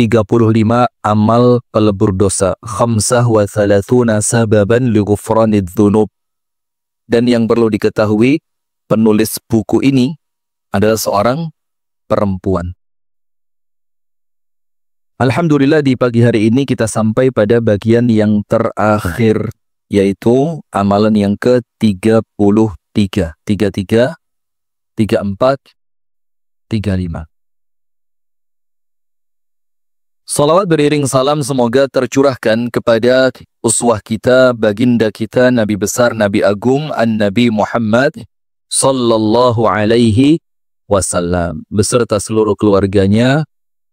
35 amal pelebur dosa. Khamsah wa thalathuna sababan li ghufranidz dzunub. Dan yang perlu diketahui, penulis buku ini adalah seorang perempuan. Alhamdulillah di pagi hari ini kita sampai pada bagian yang terakhir, yaitu amalan yang ke-33. 33, 34, 35. Salawat beriring salam semoga tercurahkan kepada uswah kita, baginda kita, Nabi besar, Nabi agung, An-Nabi Muhammad sallallahu alaihi wasallam, beserta seluruh keluarganya,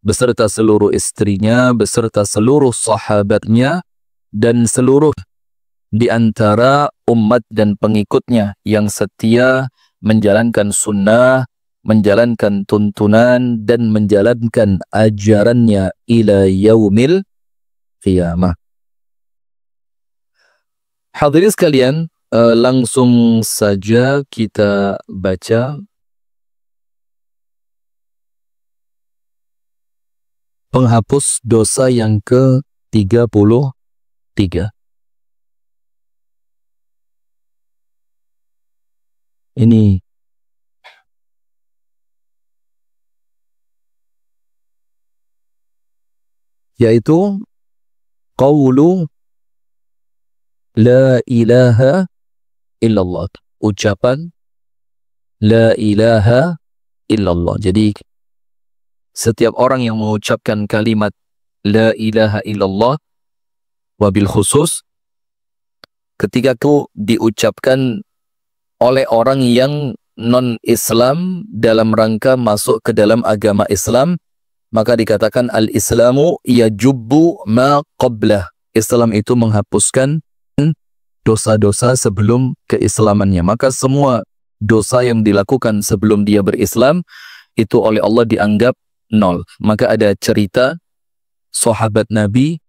beserta seluruh istrinya, beserta seluruh sahabatnya, dan seluruh di antara umat dan pengikutnya yang setia menjalankan sunnah, menjalankan tuntunan, dan menjalankan ajarannya ila yaumil qiyamah. Hadirin sekalian, langsung saja kita baca penghapus dosa yang ke-33. Ini yaitu qaulu la ilaha illallah, ucapan la ilaha illallah. Jadi setiap orang yang mengucapkan kalimat la ilaha illallah, wabil khusus ketika itu diucapkan oleh orang yang non-Islam dalam rangka masuk ke dalam agama Islam, maka dikatakan al-Islamu yajubbu ma qablah. Islam itu menghapuskan dosa-dosa sebelum keislamannya. Maka semua dosa yang dilakukan sebelum dia berislam itu oleh Allah dianggap nol. Maka ada cerita sahabat Nabi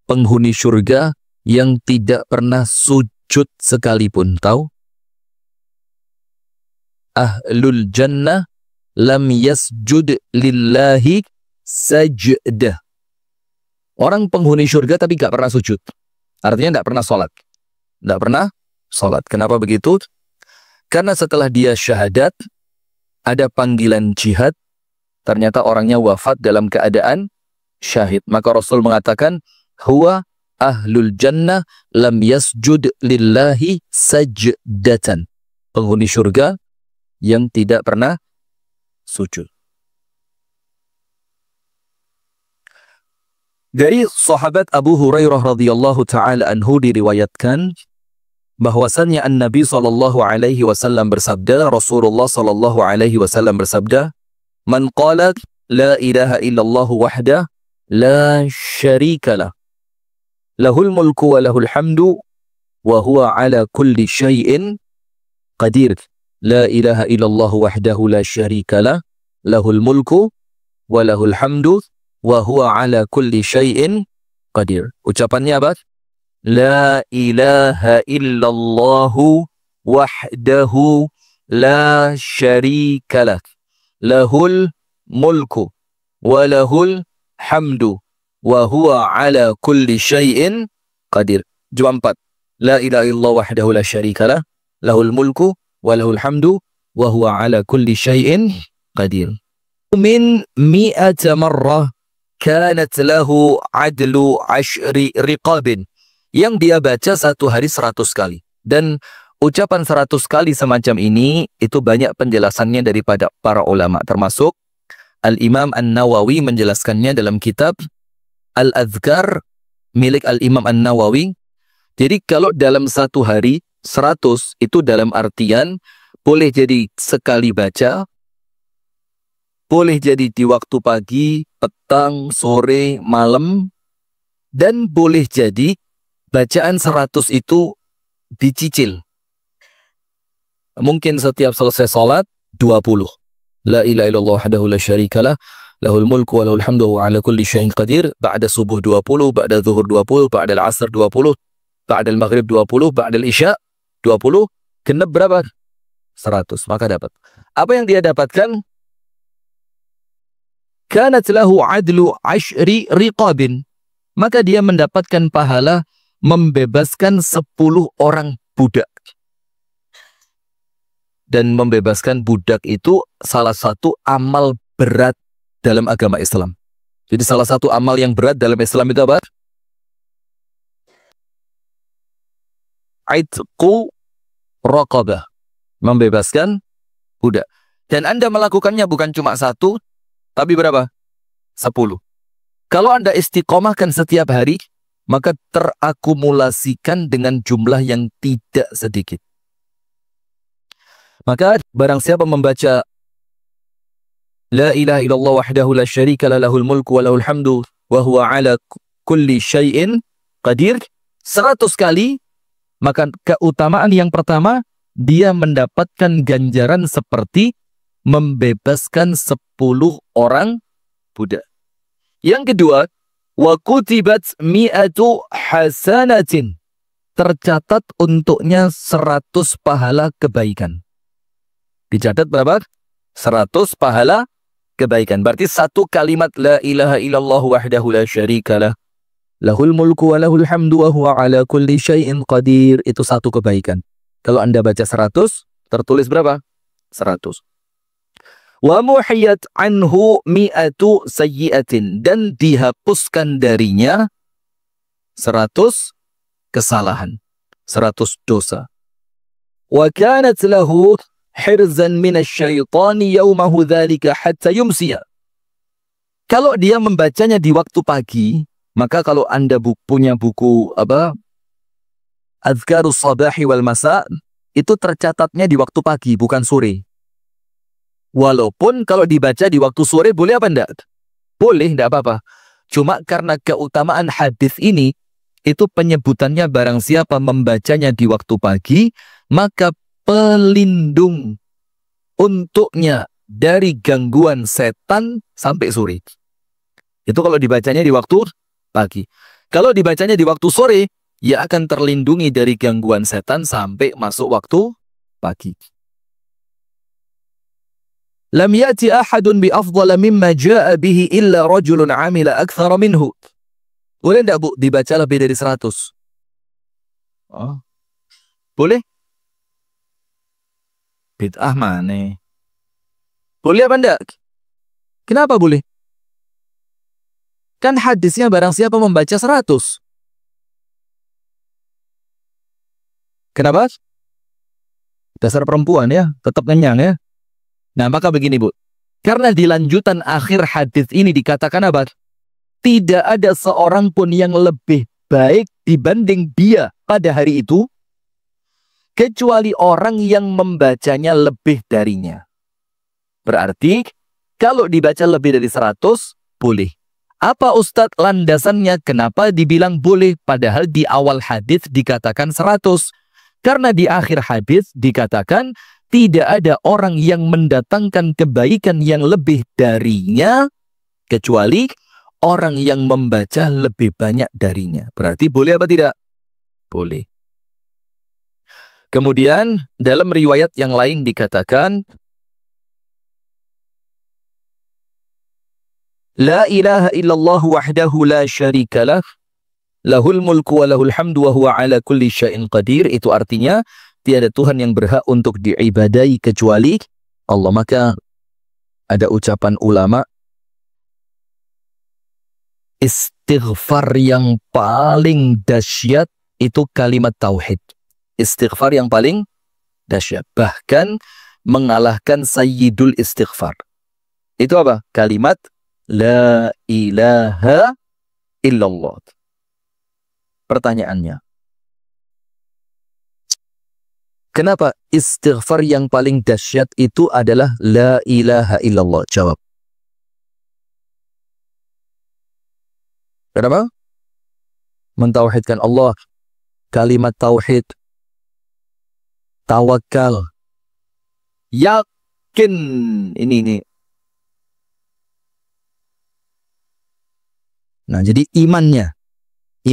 penghuni surga yang tidak pernah sujud sekalipun. Tahu? Ahlul jannah lam yasjud lillahi sajdah. Orang penghuni surga tapi gak pernah sujud. Artinya gak pernah sholat. Gak pernah sholat. Kenapa begitu? Karena setelah dia syahadat, ada panggilan jihad, ternyata orangnya wafat dalam keadaan syahid. Maka Rasul mengatakan, huwa ahlul jannah lam yasjud lillahi sajdatan. Penghuni surga yang tidak pernah sujud. Dari sahabat Abu Hurairah radhiyallahu taala anhu diriwayatkan bahwasannya An-Nabi sallallahu alaihi wasallam bersabda, Rasulullah sallallahu alaihi wasallam bersabda, "Man qala la ilaha illallah wahdah la syarikalah, lahul mulku wa lahul hamdu wa huwa ala kulli syai'in qadir." La ilaha illallah wahdahu la syarikalah, lahul mulku wa lahul hamdu wa huwa ala kulli syai'in qadir. Ucapannya apa? La ilaha illallah wahdahu la syarikalah, lahul mulku wa lahul hamdu wa huwa ala kulli syai'in qadir. Jumlah 4. La ilaha illallah wahdahu la syarikalah, lahul mulku walahul hamdu wa huwa ala kulli syai'in qadir. Min mi'ata marrah kanat lahu adlu ashri riqabin. Yang dia baca satu hari 100 kali. Dan ucapan 100 kali semacam ini itu banyak penjelasannya daripada para ulama, termasuk Al-Imam An-Nawawi menjelaskannya dalam kitab Al-Adhkar milik Al-Imam An-Nawawi. Jadi kalau dalam satu hari 100 itu dalam artian boleh jadi sekali baca, boleh jadi di waktu pagi, petang, sore, malam, dan boleh jadi bacaan 100 itu dicicil. Mungkin setiap selesai salat 20. La ilaha illallah wahdahu la syarikalah, lahul mulku wa lahul hamdu wa ala kulli syai'in qadir. Ba'da subuh 20, ba'da zuhur 20, ba'da al-asr 20, ba'da al-maghrib 20, ba'da al-isya 20, genep berapa? 100, maka dapat. Apa yang dia dapatkan? kanat lahu adlu 10 riqabin. Maka dia mendapatkan pahala membebaskan 10 orang budak. Dan membebaskan budak itu salah satu amal berat dalam agama Islam. Jadi salah satu amal yang berat dalam Islam itu apa? Aitqu raqabah. Membebaskan budak. Dan Anda melakukannya bukan cuma 1, tapi berapa? 10. Kalau Anda istiqomahkan setiap hari, maka terakumulasikan dengan jumlah yang tidak sedikit. Maka barang siapa membaca La ilaha illallah wahdahu la syarika la lahul mulku wa lahul hamdu wa huwa ala kulli syai'in qadir 100 kali, maka keutamaan yang pertama, dia mendapatkan ganjaran seperti membebaskan 10 orang budak. Yang kedua, wa kutibat mi'atu hasanatin. Tercatat untuknya 100 pahala kebaikan. Dicatat berapa? 100 pahala kebaikan. Berarti satu kalimat la ilaha illallah wahdahu la syarikalah lahul mulku wa lahul hamdu wa huwa ala kulli syai'in qadir. Itu satu kebaikan. Kalau Anda baca 100, tertulis berapa? 100. Wa muhiyat anhu mi'atu sayyi'atin. Dan dihapuskan darinya 100 kesalahan. 100 dosa. Wa kanat lahu hirzan minasyaitani yawmahu dhalika hatta yumsiya. Kalau dia membacanya di waktu pagi, maka kalau Anda punya buku Azkarus Sabahi wal Masa, itu tercatatnya di waktu pagi, bukan sore. Walaupun kalau dibaca di waktu sore boleh apa enggak? Boleh, enggak apa-apa. Cuma karena keutamaan hadis ini, itu penyebutannya barang siapa membacanya di waktu pagi, maka pelindung untuknya dari gangguan setan sampai sore. Itu kalau dibacanya di waktu pagi. Kalau dibacanya di waktu sore, ia akan terlindungi dari gangguan setan sampai masuk waktu pagi. Lam ya'ti ahadun bi afdala mimma ja'a bihi illa rajulun 'amila aktsara minhu. Boleh enggak, Bu, dibaca lebih dari 100? Oh. Boleh? Bid'ah mana? Boleh apa enggak? Kenapa boleh? Kan hadisnya barang siapa membaca 100. Kenapa? Dasar perempuan ya, tetap kenyang ya. Nah, maka begini, Bu. Karena di lanjutan akhir hadis ini dikatakan apa? Tidak ada seorang pun yang lebih baik dibanding dia pada hari itu, kecuali orang yang membacanya lebih darinya. Berarti, kalau dibaca lebih dari 100, boleh. Apa Ustadz landasannya kenapa dibilang boleh padahal di awal hadis dikatakan 100? Karena di akhir hadis dikatakan tidak ada orang yang mendatangkan kebaikan yang lebih darinya kecuali orang yang membaca lebih banyak darinya. Berarti boleh apa tidak? Boleh. Kemudian dalam riwayat yang lain dikatakan La ilaha illallah wahdahu la syarikalah lahul mulku wa lahul hamdu wa huwa ala kulli syai'in qadir. Itu artinya tiada Tuhan yang berhak untuk diibadai kecuali Allah. Maka ada ucapan ulama, istighfar yang paling dahsyat itu kalimat tauhid. Istighfar yang paling dahsyat, bahkan mengalahkan sayyidul istighfar. Itu apa? Kalimat La ilaha illallah. Pertanyaannya, kenapa istighfar yang paling dahsyat itu adalah La ilaha illallah? Jawab. Kenapa? Mentauhidkan Allah, kalimat tauhid, tawakal, yakin, ini. Nah, jadi imannya,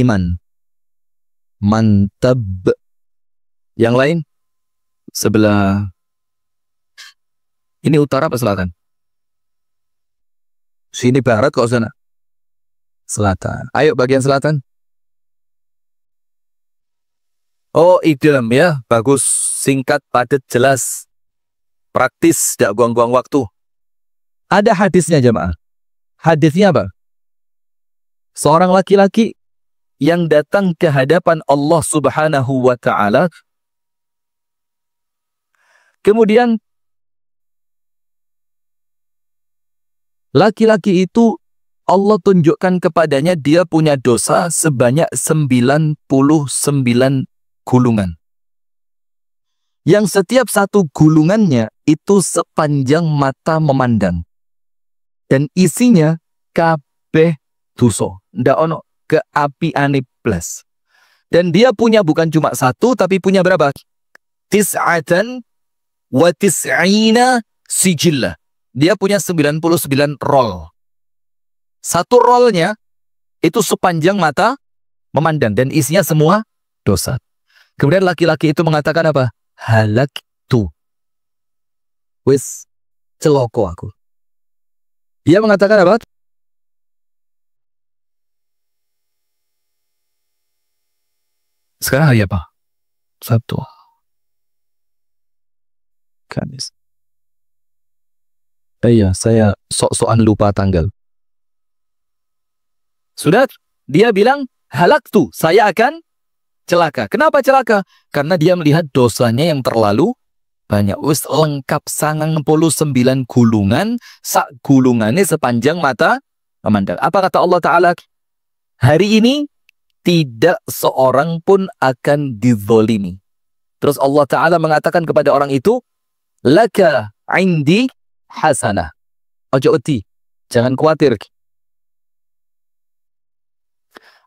iman, mantap. Yang lain sebelah ini utara apa selatan? Sini barat kok sana? Selatan. Ayo bagian selatan. Oh, idem ya. Bagus. Singkat, padat, jelas. Praktis, tidak buang-buang waktu. Ada hadisnya jemaah. Hadisnya apa? Seorang laki-laki yang datang ke hadapan Allah Subhanahu wa Ta'ala. Kemudian laki-laki itu Allah tunjukkan kepadanya dia punya dosa sebanyak 99 gulungan. Yang setiap satu gulungannya itu sepanjang mata memandang. Dan isinya kabeh dosa. Ndak ono keapiane blas. Dan dia punya bukan cuma satu, tapi punya berapa? Tis'atan wa tis'ina sijillah. Dia punya 99 roll. Satu rollnya itu sepanjang mata memandang. Dan isinya semua dosa. Kemudian laki-laki itu mengatakan apa? Halaktu. Wis celoko aku. Dia mengatakan apa? Sekarang hari apa? Sabtu. Kamis. Iya, saya sok-sokan lupa tanggal. Sudah, dia bilang, halaktu, saya akan celaka. Kenapa celaka? Karena dia melihat dosanya yang terlalu banyak. Wis lengkap 99 gulungan, sak gulungannya sepanjang mata memandang. Apa kata Allah Ta'ala? Hari ini tidak seorang pun akan dizolimi. Terus Allah Ta'ala mengatakan kepada orang itu, laka indi hasanah. Ojo uti, jangan khawatir.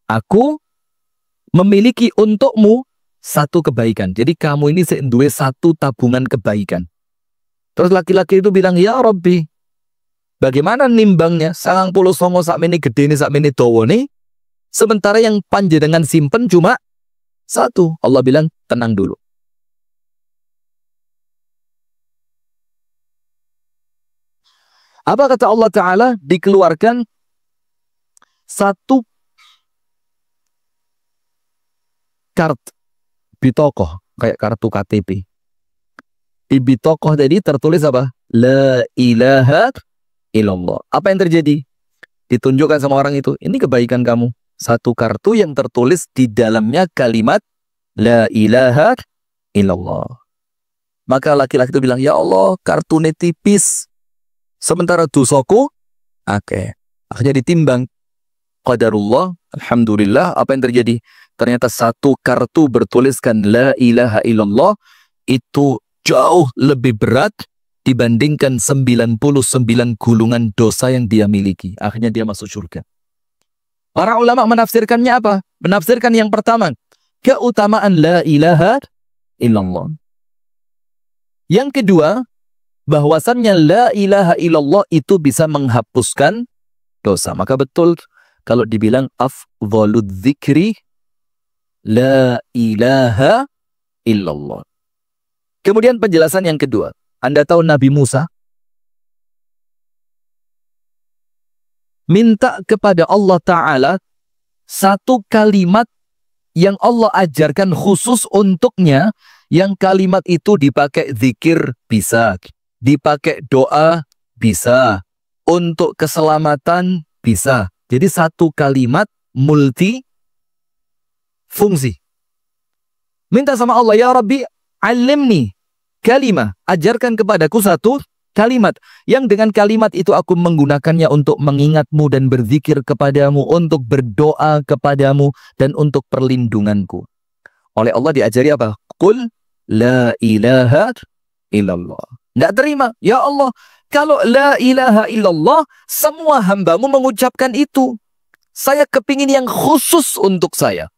Aku memiliki untukmu satu kebaikan. Jadi kamu ini duwe satu tabungan kebaikan. Terus laki-laki itu bilang, ya Rabbi, bagaimana nimbangnya? 99 sakmene gedene sakmene dawane. Sementara yang panjenengan simpen cuma satu. Allah bilang, tenang dulu. Apa kata Allah Ta'ala? Dikeluarkan satu kartu bitokoh, kayak kartu KTP. Di bitokoh tadi tertulis apa? La ilaha illallah. Apa yang terjadi? Ditunjukkan sama orang itu, ini kebaikan kamu. Satu kartu yang tertulis di dalamnya kalimat La ilaha illallah. Maka laki-laki itu bilang, ya Allah, kartunya tipis. Sementara dosaku, oke. Akhirnya ditimbang. Qadarullah, alhamdulillah, apa yang terjadi? Ternyata satu kartu bertuliskan La ilaha illallah itu jauh lebih berat dibandingkan 99 gulungan dosa yang dia miliki. Akhirnya dia masuk surga. Para ulama menafsirkannya apa? Menafsirkan yang pertama, keutamaan La ilaha illallah. Yang kedua, bahwasannya La ilaha illallah itu bisa menghapuskan dosa. Maka betul kalau dibilang afdhaludz dzikri La ilaha illallah. Kemudian penjelasan yang kedua. Anda tahu Nabi Musa minta kepada Allah Ta'ala satu kalimat yang Allah ajarkan khusus untuknya, yang kalimat itu dipakai zikir bisa, dipakai doa bisa, untuk keselamatan bisa. Jadi satu kalimat multi fungsi. Minta sama Allah, ya Rabbi, alimni kalimah, ajarkan kepadaku satu kalimat yang dengan kalimat itu aku menggunakannya untuk mengingatmu dan berzikir kepadamu, untuk berdoa kepadamu dan untuk perlindunganku. Oleh Allah diajari apa? Qul la ilaha illallah. Nggak terima, ya Allah, kalau la ilaha illallah semua hambamu mengucapkan itu, saya kepingin yang khusus untuk saya.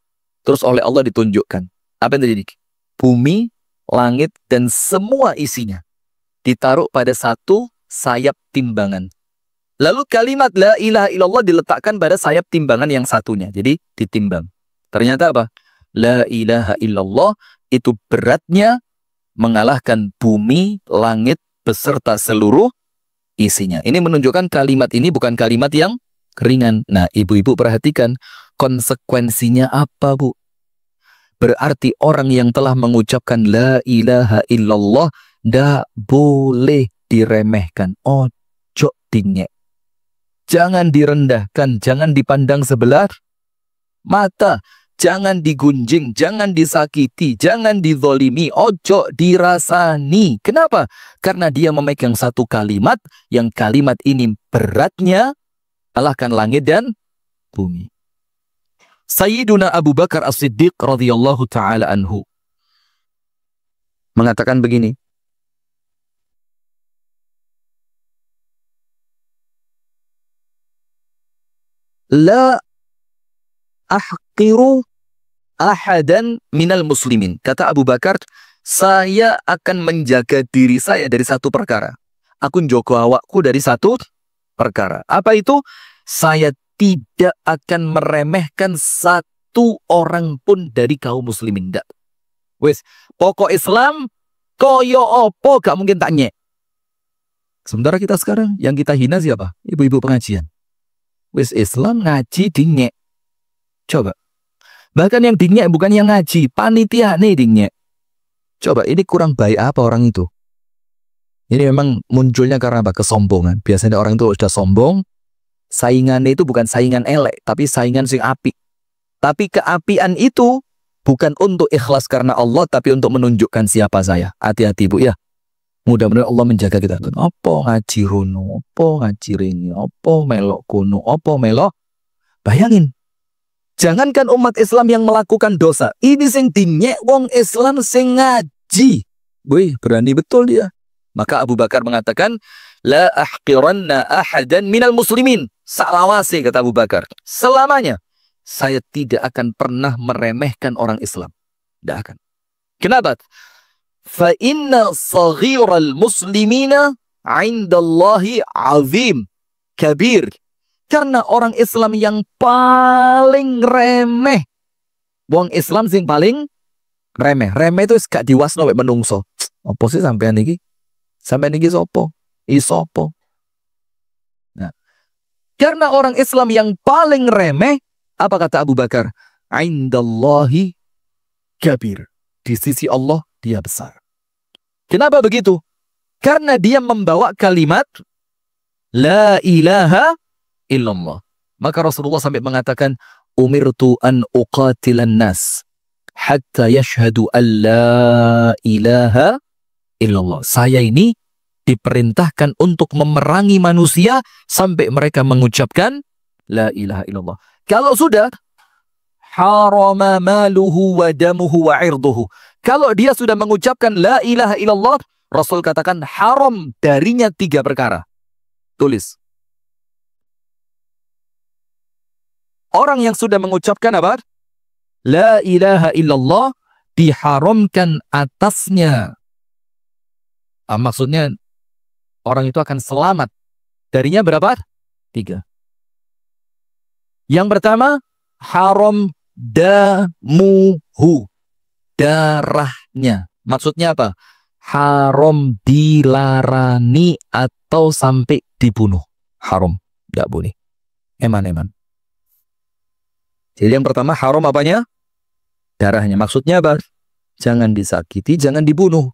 Terus oleh Allah ditunjukkan apa yang terjadi? Bumi, langit dan semua isinya ditaruh pada satu sayap timbangan. Lalu kalimat la ilaha illallah diletakkan pada sayap timbangan yang satunya. Jadi ditimbang. Ternyata apa? La ilaha illallah itu beratnya mengalahkan bumi, langit beserta seluruh isinya. Ini menunjukkan kalimat ini bukan kalimat yang ringan. Nah, ibu-ibu perhatikan konsekuensinya apa, Bu? Berarti orang yang telah mengucapkan la ilaha illallah tidak boleh diremehkan. Ojo dingek. Jangan direndahkan, jangan dipandang sebelah mata, jangan digunjing, jangan disakiti, jangan dizolimi, ojo dirasani. Kenapa? Karena dia memegang satu kalimat, yang kalimat ini beratnya kalahkan langit dan bumi. Sayyiduna Abu Bakar As-Siddiq radhiyallahu ta'ala anhu mengatakan begini, la ahqiru ahadan minal muslimin. Kata Abu Bakar, saya akan menjaga diri saya dari satu perkara. Aku njogo awakku dari satu perkara. Apa itu? Saya tidak akan meremehkan satu orang pun dari kaum muslimin. Ndak. Wes, pokok Islam koyo opo gak mungkin tak nyek. Sementara kita sekarang yang kita hina siapa? Ibu-ibu pengajian. Wes Islam ngaji dingek. Coba. Bahkan yang dingek bukan yang ngaji, panitia nih dingek. Coba, ini kurang baik apa orang itu? Ini memang munculnya karena apa? Kesombongan. Biasanya orang itu sudah sombong, saingannya itu bukan saingan elek, tapi saingan sing api. Tapi keapian itu bukan untuk ikhlas karena Allah, tapi untuk menunjukkan siapa saya. Hati-hati, Bu, ya. Mudah-mudahan Allah menjaga kita. Apa ngaji rono, apa ngaji rini, apa melok kuno, apa melok. Bayangin. Jangankan umat Islam yang melakukan dosa. Ini sing dinyek wong Islam sing ngaji. Wih, berani betul dia. Maka Abu Bakar mengatakan, la ahqiranna ahadan minal muslimin. Salawasi, kata Abu Bakar. Selamanya, saya tidak akan pernah meremehkan orang Islam. Tidak akan. Kenapa? Fa inna saghiral muslimina indallahi azim kabir. Karena orang Islam yang paling remeh, wong Islam sing paling remeh. Remeh itu gak diwasno wek menungso. Apa sih sampean iki? Sampean iki sopo? Isopo? Nah, karena orang Islam yang paling remeh, apa kata Abu Bakar? Indallahi kabir. Di sisi Allah dia besar. Kenapa begitu? Karena dia membawa kalimat la ilaha illallah. Maka Rasulullah sampai mengatakan, umirtu an uqatilan nas hatta yashhadu an la ilaha illallah. Saya ini diperintahkan untuk memerangi manusia sampai mereka mengucapkan la ilaha illallah. Kalau sudah harama maluhu wa damuhu wa irduhu. Kalau dia sudah mengucapkan la ilaha illallah, Rasul katakan haram darinya 3 perkara. Tulis. Orang yang sudah mengucapkan apa? La ilaha illallah, diharamkan atasnya. Maksudnya orang itu akan selamat. Darinya berapa? 3. Yang pertama, haram damuhu. Darahnya. Maksudnya apa? Haram dilarani atau sampai dibunuh. Haram. Tidak boleh. Eman-eman. Jadi yang pertama haram apanya? Darahnya. Maksudnya apa? Jangan disakiti, jangan dibunuh.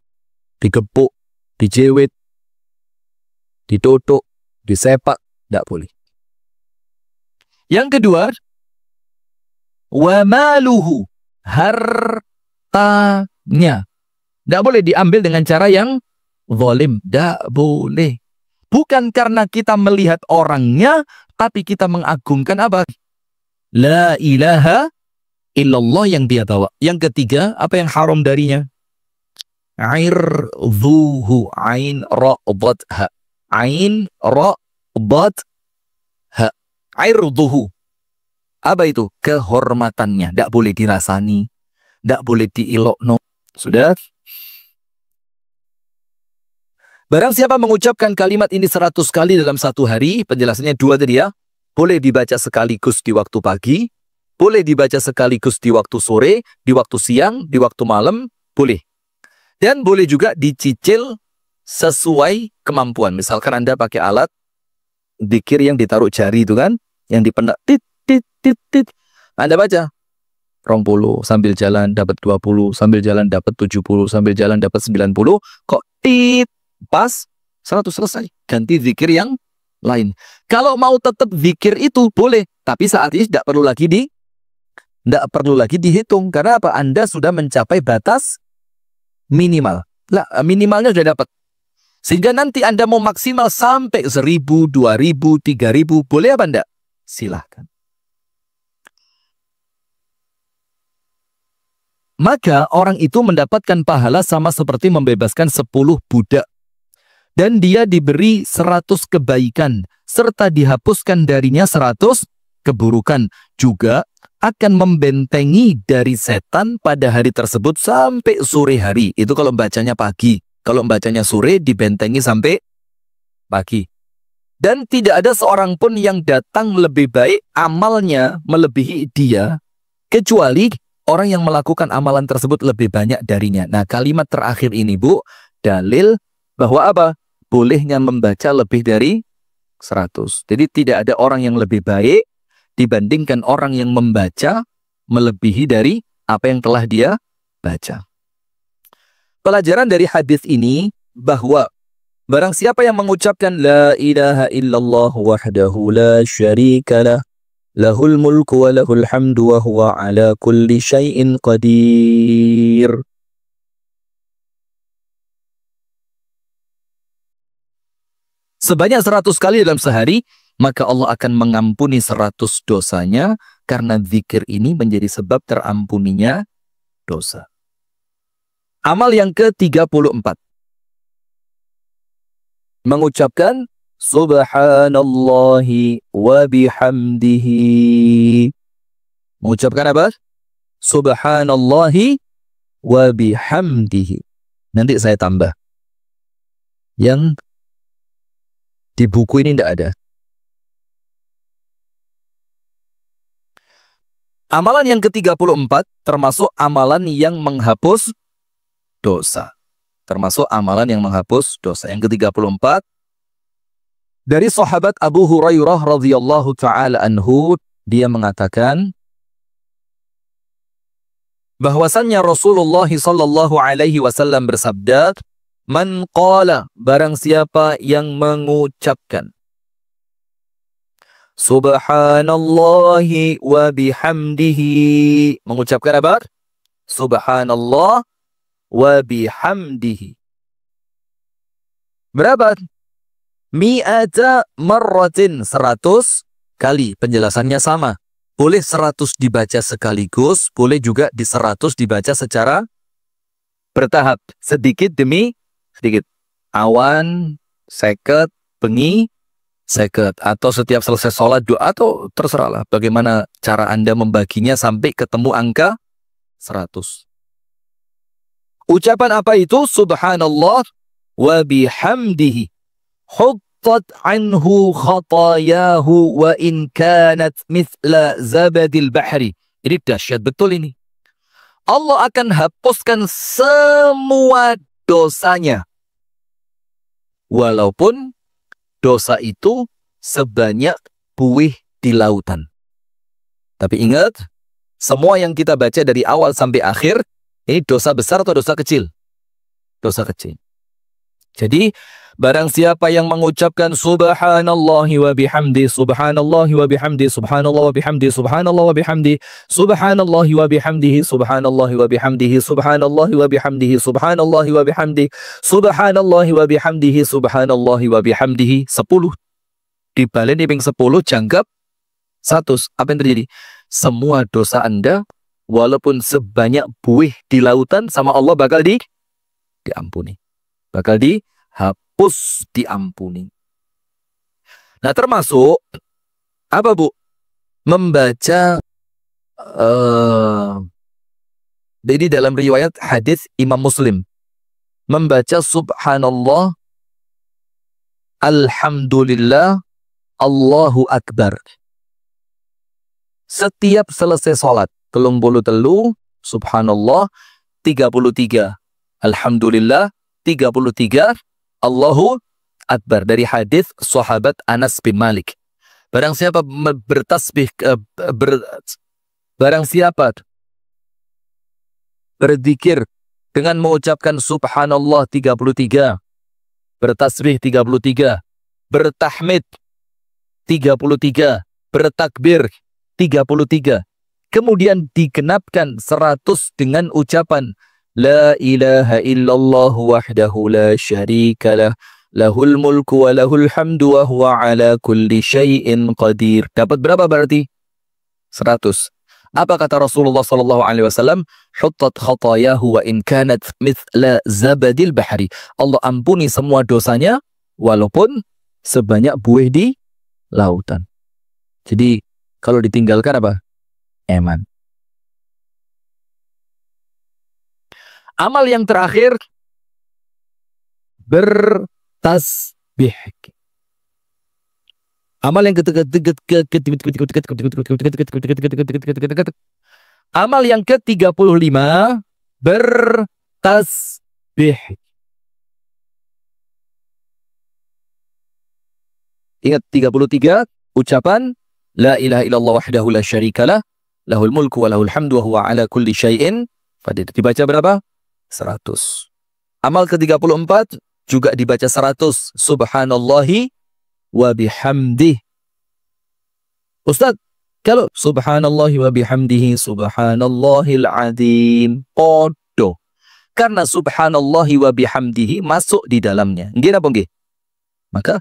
Digepuk, dijewet, ditotok, disepak. Tidak boleh. Yang kedua, wa maluhu. Hartanya. Tidak boleh diambil dengan cara yang zalim. Tidak boleh. Bukan karena kita melihat orangnya, tapi kita mengagungkan apa? La ilaha illallah yang dia bawa. Yang ketiga, apa yang haram darinya? Irduhu. Ain ra'batha. Ain ra'batha. Irduhu. Apa itu? Kehormatannya. Tidak boleh dirasani. Tidak boleh diilokno. Sudah? Barang siapa mengucapkan kalimat ini 100 kali dalam satu hari, penjelasannya 2 tadi ya. Boleh dibaca sekaligus di waktu pagi, boleh dibaca sekaligus di waktu sore, di waktu siang, di waktu malam, boleh. Dan boleh juga dicicil sesuai kemampuan. Misalkan Anda pakai alat zikir yang ditaruh jari itu kan, yang dipendak tit tit tit tit. Anda baca 20 sambil jalan dapat 20, sambil jalan dapat 70, sambil jalan dapat 90, kok tit pas 100 selesai. Ganti zikir yang lain. Kalau mau tetap zikir itu boleh, tapi saat ini tidak perlu lagi dihitung. Karena apa? Anda sudah mencapai batas minimal. Lah, minimalnya sudah dapat. Sehingga nanti Anda mau maksimal sampai 1000, 2000, 3000, boleh apa enggak? Silahkan. Maka orang itu mendapatkan pahala sama seperti membebaskan 10 budak. Dan dia diberi 100 kebaikan, serta dihapuskan darinya 100 keburukan. Juga akan membentengi dari setan pada hari tersebut sampai sore hari. Itu kalau bacanya pagi. Kalau bacanya sore, dibentengi sampai pagi. Dan tidak ada seorang pun yang datang lebih baik amalnya melebihi dia, kecuali orang yang melakukan amalan tersebut lebih banyak darinya. Nah, kalimat terakhir ini, Bu, dalil bahwa apa? Bolehnya membaca lebih dari 100. Jadi tidak ada orang yang lebih baik dibandingkan orang yang membaca melebihi dari apa yang telah dia baca. Pelajaran dari hadis ini bahwa barang siapa yang mengucapkan la ilaha illallah wahdahu la syarikalah lahul mulku wa lahul hamdu wa huwa ala kulli syai'in qadir. Sebanyak 100 kali dalam sehari, maka Allah akan mengampuni 100 dosanya karena zikir ini menjadi sebab terampuninya dosa. Amal yang ke-34. Mengucapkan subhanallahi wa bihamdihi. Mengucapkan apa? Subhanallahi wa bihamdihi. Nanti saya tambah. Yang di buku ini tidak ada. Amalan yang ke-34 termasuk amalan yang menghapus dosa. Termasuk amalan yang menghapus dosa. Yang ke-34 dari sahabat Abu Hurairah radhiyallahu taala anhu, dia mengatakan bahwasannya Rasulullah sallallahu alaihi wasallam bersabda, "Man qala, barang siapa yang mengucapkan subhanallahi wa bihamdihi." Mengucapkan apa? Subhanallah wa bihamdihi. Berapa? Mi'ata marratin, 100 kali. Penjelasannya sama. Boleh 100 dibaca sekaligus, boleh juga di 100 dibaca secara bertahap. Sedikit demi sedikit. Awan, seket, bengi, seket. Atau setiap selesai sholat doa, atau terserahlah bagaimana cara Anda membaginya sampai ketemu angka 100. Ucapan apa itu? Subhanallah wa bihamdihi. Huttat anhu khatayahu wa in kanat mithla zabadil bahri. Ini dahsyat betul ini. Allah akan hapuskan semua dosanya. Walaupun dosa itu sebanyak buih di lautan. Tapi ingat, semua yang kita baca dari awal sampai akhir, ini dosa besar atau dosa kecil? Dosa kecil. Jadi, barang siapa yang mengucapkan subhanallahi wa bihamdi, subhanallahi wa bihamdi, subhanallah wa bihamdi, subhanallah wa bihamdi, subhanallahi wa bihamdihi, subhanallahi wa bihamdihi, subhanallahi wa bihamdihi, subhanallahi wa bihamdi, subhanallahi wa bihamdihi, subhanallahi wa bihamdihi, 10. Dibalik di ping 10 jangkap 100. Apa yang terjadi? Semua dosa Anda, walaupun sebanyak buih di lautan, sama Allah bakal diampuni. Bakal dihapus, diampuni. Nah, termasuk apa, Bu? Membaca jadi dalam riwayat hadis Imam Muslim, membaca subhanallah, alhamdulillah, Allahu akbar. Setiap selesai salat, 33 subhanallah, 33 alhamdulillah, 33 Allahu Akbar. Dari hadis sahabat Anas bin Malik. Barang siapa bertasbih, barang siapa berzikir dengan mengucapkan subhanallah 33, bertasbih 33, bertahmid 33, bertakbir 33, kemudian digenapkan 100 dengan ucapan la ilaha illallah wahdahu la syarikalah lahul mulku wa lahul hamdu wa huwa ala kulli syai'in qadir. Dapat berapa berarti? 100. Apa kata Rasulullah sallallahu alaihi wasallam? Huttat khatayahu wa in kanat mithla zabadil bahri. Allah ampuni semua dosanya walaupun sebanyak buih di lautan. Jadi kalau ditinggalkan apa? Eman. Amal yang terakhir, bertasbih. Amal yang amal yang ke-35, bertasbih. Ingat 33 ucapan la ilaha illallah wahdahu la syarikalah lahul mulku wa lahul hamdu wa huwa ala kulli syai'in qadir. Dibaca berapa? 100. Amal ke-34 juga dibaca 100. Subhanallahi wa bihamdih. Ustaz, kalau subhanallahi wa bihamdihi subhanallahil azim, podo. Karena subhanallahi wa bihamdihi masuk di dalamnya. Nggih napa nggih? Maka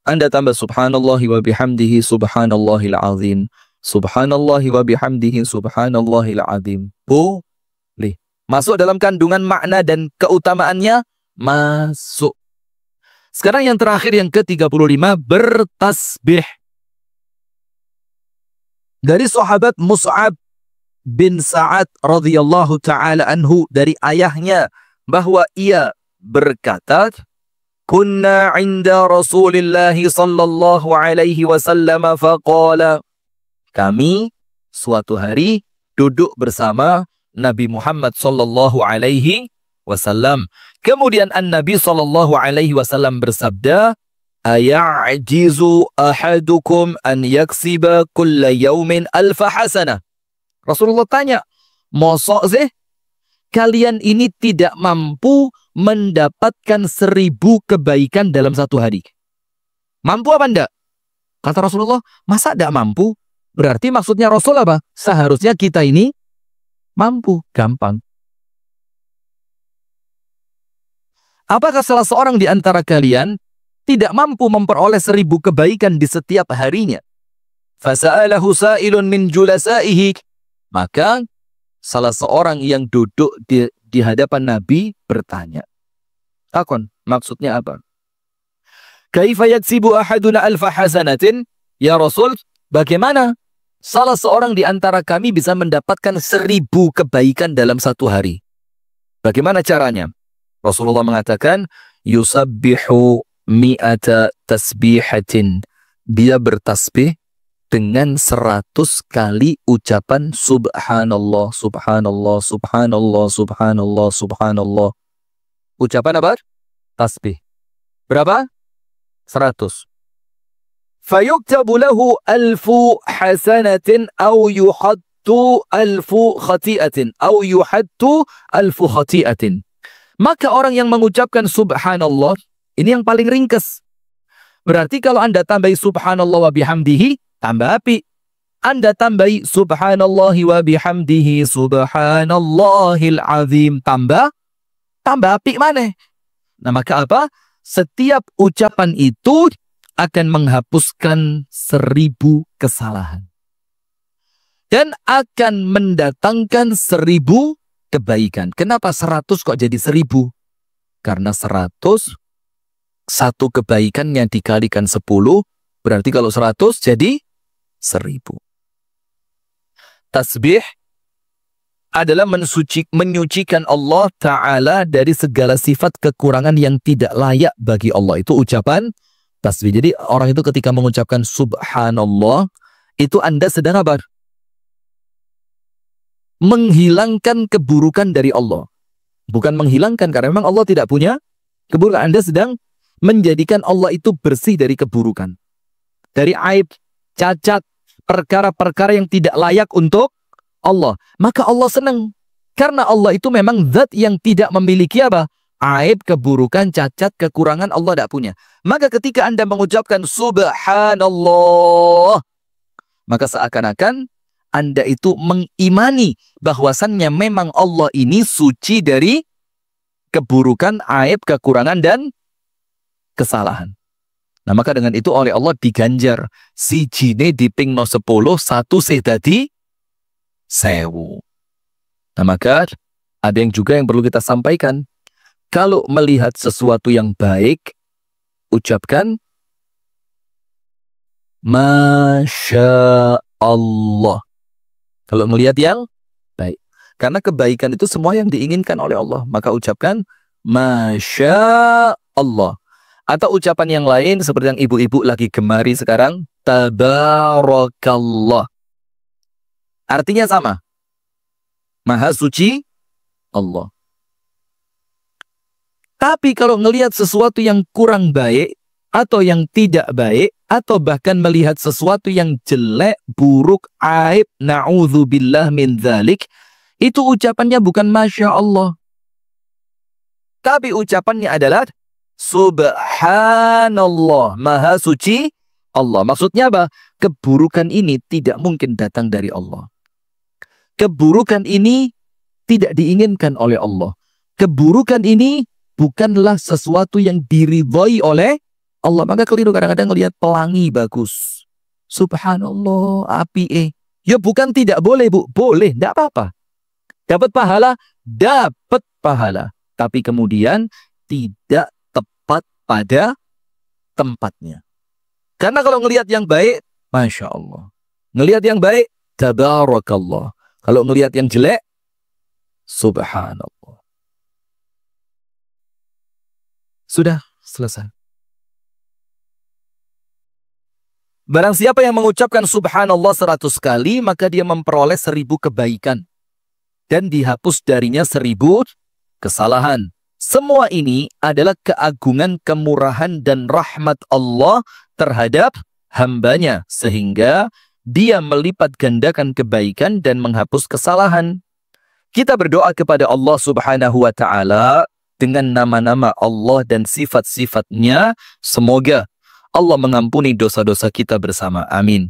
Anda tambah subhanallahi wa bihamdihi subhanallahil azim. Subhanallahi wa bihamdihi subhanallahil azim. Boleh. Masuk dalam kandungan makna dan keutamaannya, masuk. Sekarang yang terakhir, yang ke-35, bertasbih. Dari sahabat Mus'ab bin Sa'ad radhiyallahu ta'ala anhu, dari ayahnya, bahwa ia berkata, kunna 'inda Rasulillah sallallahu alaihi wasallam faqala, kami suatu hari duduk bersama Nabi Muhammad sallallahu alaihi wasallam. Kemudian An-Nabi sallallahu alaihi wasallam bersabda, aya'jizu ahadukum an yaksiba kulla yaumin alfa hasanah. Rasulullah tanya, mosok sih kalian ini tidak mampu mendapatkan 1000 kebaikan dalam satu hari? Mampu apa enggak? Kata Rasulullah, masa enggak mampu? Berarti maksudnya Rasul apa? Seharusnya kita ini mampu, gampang. Apakah salah seorang di antara kalian tidak mampu memperoleh 1000 kebaikan di setiap harinya? Fasa'alahu sa'ilun min julasaihi. Maka salah seorang yang duduk di hadapan Nabi bertanya. Takon, maksudnya apa? Kaifa yaksibu ahaduna alfa hasanatin? Ya Rasul, bagaimana salah seorang di antara kami bisa mendapatkan 1000 kebaikan dalam satu hari? Bagaimana caranya? Rasulullah mengatakan, yusabbihu mi'ata tasbihatin. Dia bertasbih dengan 100 kali ucapan subhanallah, subhanallah, subhanallah, subhanallah, subhanallah. Ucapan apa? Tasbih. Berapa? 100. Fayuktabu lahu 1000 hasanatin au yuhattu 1000 khati'atin au yuhattu 1000 khati'atin. Maka orang yang mengucapkan subhanallah, ini yang paling ringkas. Berarti kalau Anda tambahi subhanallah wa bihamdihi, tambah api. Anda tambahi subhanallahi wa bihamdihi subhanallahil azim, tambah api mana? Nah, maka apa? Setiap ucapan itu akan menghapuskan 1000 kesalahan. Dan akan mendatangkan 1000 kebaikan. Kenapa 100 kok jadi 1000? Karena 100, satu kebaikan yang dikalikan 10, berarti kalau 100 jadi 1000. Tasbih adalah menyucikan Allah Ta'ala dari segala sifat kekurangan yang tidak layak bagi Allah. Itu ucapan tasbih. Jadi orang itu ketika mengucapkan subhanallah, itu Anda sedang apa? Menghilangkan keburukan dari Allah. Bukan menghilangkan, karena memang Allah tidak punya keburukan. Anda sedang menjadikan Allah itu bersih dari keburukan, dari aib, cacat, perkara-perkara yang tidak layak untuk Allah. Maka Allah senang. Karena Allah itu memang zat yang tidak memiliki apa? Aib, keburukan, cacat, kekurangan Allah tidak punya. Maka ketika Anda mengucapkan Subhanallah, maka seakan-akan Anda itu mengimani bahwasannya memang Allah ini suci dari keburukan, aib, kekurangan, dan kesalahan. Nah, maka dengan itu oleh Allah diganjar. Si jine diping no 10, satu sih tadi 1000. Nah, maka ada yang juga yang perlu kita sampaikan. Kalau melihat sesuatu yang baik, ucapkan Masya Allah. Kalau melihat yang baik. Karena kebaikan itu semua yang diinginkan oleh Allah. Maka ucapkan Masya Allah. Atau ucapan yang lain seperti yang ibu-ibu lagi gemari sekarang. Tabarakallah. Artinya sama. Maha suci Allah. Tapi kalau melihat sesuatu yang kurang baik, atau yang tidak baik, atau bahkan melihat sesuatu yang jelek, buruk, aib, na'udzubillah min dzalik, itu ucapannya bukan Masya Allah. Tapi ucapannya adalah Subhanallah, Maha Suci Allah. Maksudnya apa? Keburukan ini tidak mungkin datang dari Allah. Keburukan ini tidak diinginkan oleh Allah. Keburukan ini bukanlah sesuatu yang diridhai oleh Allah. Maka keliru kadang-kadang melihat pelangi bagus. Subhanallah, api Ya bukan tidak boleh, Bu. Boleh, tidak apa-apa. Dapat pahala? Dapat pahala. Tapi kemudian tidak tepat pada tempatnya. Karena kalau ngelihat yang baik, Masya Allah. Ngelihat yang baik, Tabarakallah. Kalau ngelihat yang jelek, Subhanallah. Sudah selesai. Barang siapa yang mengucapkan Subhanallah 100 kali, maka dia memperoleh 1000 kebaikan. Dan dihapus darinya 1000 kesalahan. Semua ini adalah keagungan, kemurahan, dan rahmat Allah terhadap hambanya. Sehingga dia melipat gandakan kebaikan dan menghapus kesalahan. Kita berdoa kepada Allah Subhanahu wa Ta'ala dengan nama-nama Allah dan sifat-sifatnya. Semoga Allah mengampuni dosa-dosa kita bersama. Amin.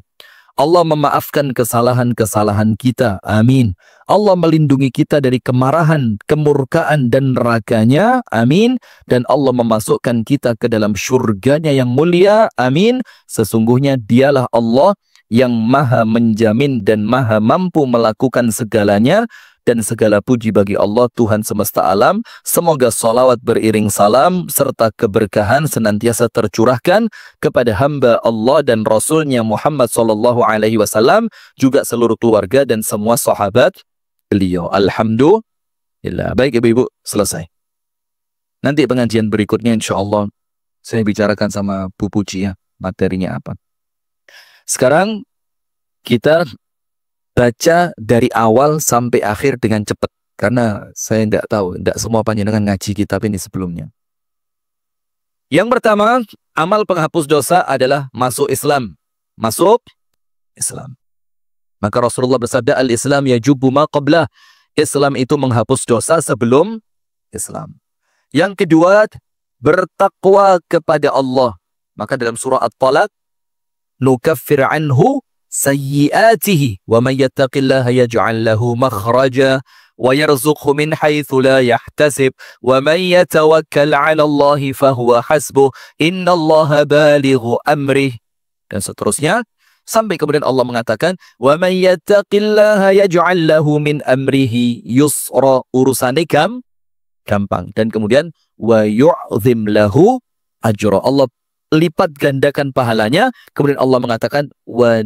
Allah memaafkan kesalahan-kesalahan kita. Amin. Allah melindungi kita dari kemarahan, kemurkaan, dan nerakanya. Amin. Dan Allah memasukkan kita ke dalam syurganya yang mulia. Amin. Sesungguhnya dialah Allah yang maha menjamin dan maha mampu melakukan segalanya. Dan segala puji bagi Allah Tuhan semesta alam. Semoga salawat beriring salam serta keberkahan senantiasa tercurahkan kepada hamba Allah dan Rasulnya Muhammad SAW, juga seluruh keluarga dan semua sahabat beliau. Alhamdulillah. Baik ibu-ibu, selesai. Nanti pengajian berikutnya insya Allah saya bicarakan sama Bu Puji ya, materinya apa. Sekarang kita baca dari awal sampai akhir dengan cepat. Karena saya tidak tahu, tidak semua panjenengan ngaji kitab ini sebelumnya. Yang pertama, amal penghapus dosa adalah masuk Islam. Masuk Islam. Maka Rasulullah bersabda, Al-Islam yajubu ma qablah. Islam itu menghapus dosa sebelum Islam. Yang kedua, bertakwa kepada Allah. Maka dalam surah At-Talaq, nukaffir anhu sayyiatihi wa man yattaqillaha yaj'al lahu makhraja wa yarzuqhu min haitsu la yahtasib wa man yatawakkal 'ala Allah fahuwa hasbuh innallaha balighu amrih, dan seterusnya sampai kemudian Allah mengatakan wa man yattaqillaha yaj'al lahu min amrihi yusra, urusannya gampang, dan kemudian wa yu'zim lahu ajra, Allah lipat gandakan pahalanya. Kemudian Allah mengatakan wa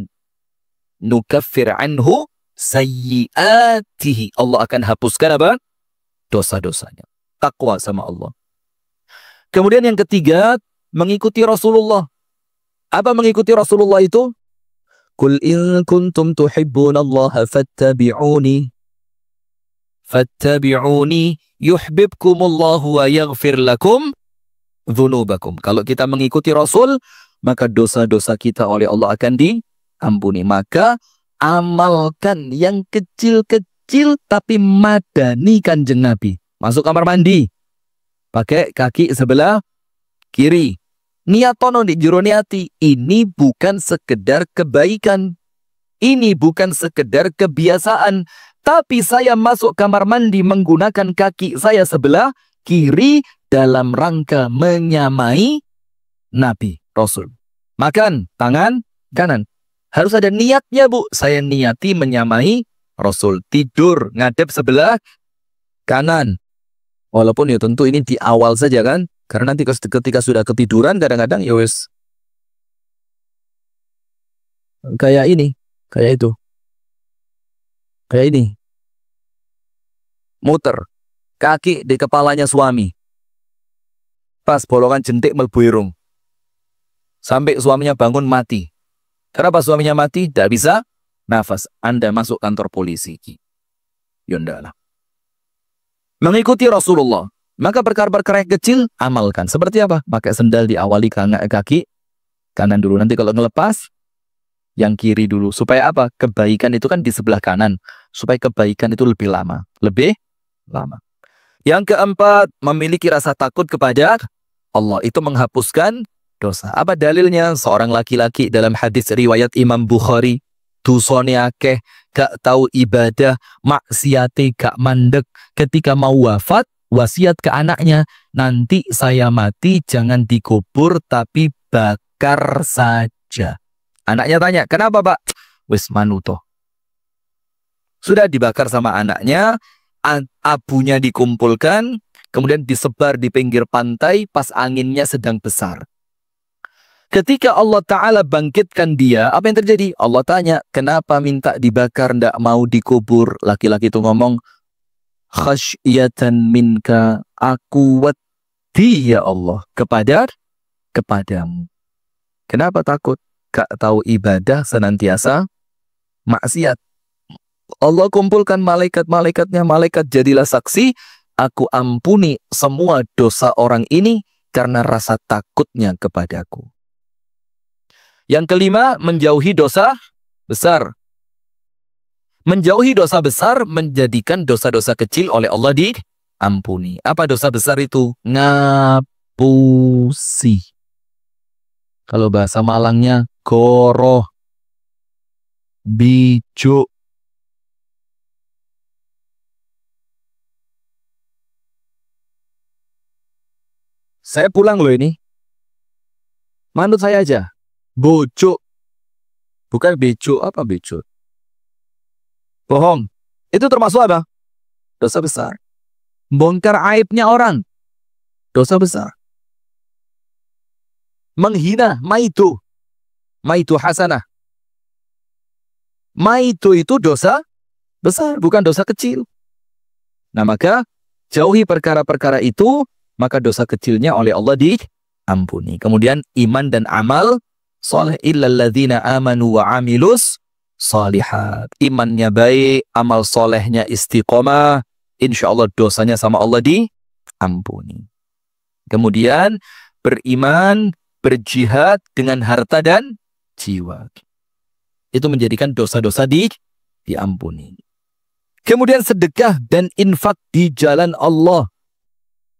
nukaffir anhu sayyiatihi, Allah akan hapuskan apa? Dosa-dosanya. Takwa sama Allah. Kemudian yang ketiga, mengikuti Rasulullah. Apa mengikuti Rasulullah itu? Qul in kuntum tuhibbunallaha fattabi'uni yuhibbukumullahu wa yaghfir lakum dzunubakum. Kalau kita mengikuti Rasul, maka dosa-dosa kita oleh Allah akan diampuni. Maka amalkan yang kecil-kecil tapi madani Kanjeng Nabi. Masuk kamar mandi, pakai kaki sebelah kiri. Niatono di jero niati, ini bukan sekedar kebaikan. Ini bukan sekedar kebiasaan. Tapi saya masuk kamar mandi menggunakan kaki saya sebelah kiri dalam rangka menyamai Nabi, Rasul. Makan, tangan kanan. Harus ada niatnya, Bu. Saya niati menyamai Rasul. Tidur, ngadep sebelah kanan. Walaupun ya tentu ini di awal saja kan. Karena nanti ketika sudah ketiduran kadang-kadang ya wes kayak ini, kayak itu. Kayak ini. Muter kaki di kepalanya suami. Pas bolongan jentik mlebu irung. Sampai suaminya bangun mati. Kenapa suaminya mati? Tidak bisa nafas. Anda masuk kantor polisi. Yondalah. Mengikuti Rasulullah. Maka perkara-perkara yang kecil, amalkan. Seperti apa? Pakai sendal diawali kaki kanan dulu. Nanti kalau ngelepas, yang kiri dulu. Supaya apa? Kebaikan itu kan di sebelah kanan. Supaya kebaikan itu lebih lama. Lebih lama. Yang keempat, memiliki rasa takut kepada Allah. Itu menghapuskan dosa. Apa dalilnya? Seorang laki-laki dalam hadis riwayat Imam Bukhari. Dosane akeh, gak tahu ibadah, maksiate gak mandek. Ketika mau wafat, wasiat ke anaknya, nanti saya mati jangan dikubur tapi bakar saja. Anaknya tanya, kenapa Pak? Wis manuto. Sudah dibakar sama anaknya, abunya dikumpulkan, kemudian disebar di pinggir pantai pas anginnya sedang besar. Ketika Allah Ta'ala bangkitkan dia, apa yang terjadi? Allah tanya, kenapa minta dibakar, ndak mau dikubur? Laki-laki itu ngomong, khasyatan minka, aku wedi ya Allah kepadamu. Kenapa takut? Gak tahu ibadah senantiasa maksiat. Allah kumpulkan malaikat-malaikatnya, malaikat jadilah saksi, aku ampuni semua dosa orang ini karena rasa takutnya kepadaku. Yang kelima, menjauhi dosa besar. Menjauhi dosa besar menjadikan dosa-dosa kecil oleh Allah diampuni. Apa dosa besar itu? Ngapusi. Kalau bahasa Malangnya, goroh, bijuk. Saya pulang loh ini. Manut saya aja. Bojok. Bukan bejo. Apa bejo? Bohong. Itu termasuk apa? Dosa besar. Bongkar aibnya orang. Dosa besar. Menghina. Maitu. Maitu hasanah. Maitu itu dosa besar. Bukan dosa kecil. Nah maka jauhi perkara-perkara itu. Maka dosa kecilnya oleh Allah diampuni. Kemudian iman dan amal soleh illalladzina amanu wa amilus solihat. Imannya baik, amal solehnya istiqomah, insya Allah dosanya sama Allah diampuni. Kemudian beriman, berjihad dengan harta dan jiwa. Itu menjadikan dosa-dosa diampuni. Kemudian sedekah dan infak di jalan Allah.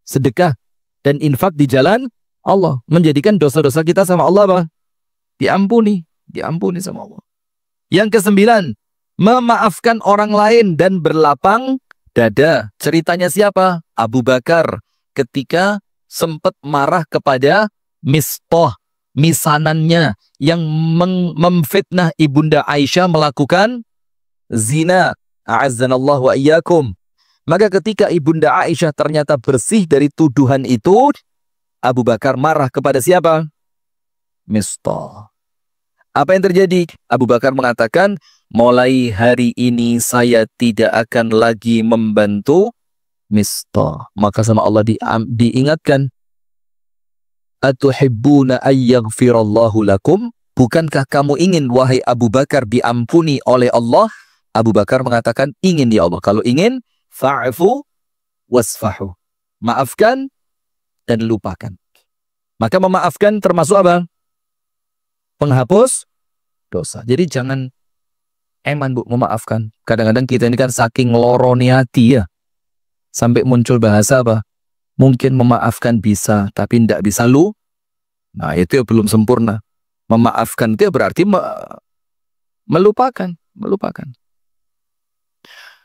Sedekah dan infak di jalan Allah menjadikan dosa-dosa kita sama Allah apa? Diampuni sama Allah. Yang kesembilan, memaafkan orang lain dan berlapang dada. Ceritanya siapa? Abu Bakar ketika sempat marah kepada Mistah, misanannya yang memfitnah Ibunda Aisyah melakukan zina. A'azzanallahu wa iyyakum. Maka ketika Ibunda Aisyah ternyata bersih dari tuduhan itu, Abu Bakar marah kepada siapa? Mistah. Apa yang terjadi? Abu Bakar mengatakan, mulai hari ini saya tidak akan lagi membantu Mistah. Maka sama Allah diingatkan, atuhibbuna ayyaghfirallahu lakum? Bukankah kamu ingin, wahai Abu Bakar, diampuni oleh Allah? Abu Bakar mengatakan, ingin ya Allah. Kalau ingin, fa'fu wasfahu. Maafkan dan lupakan. Maka memaafkan termasuk apa? Penghapus dosa. Jadi jangan eman, Bu, memaafkan. Kadang-kadang kita ini kan saking loroni hati ya. Sampai muncul bahasa apa? Mungkin memaafkan bisa, tapi tidak bisa lu. Nah, itu ya belum sempurna. Memaafkan itu berarti melupakan.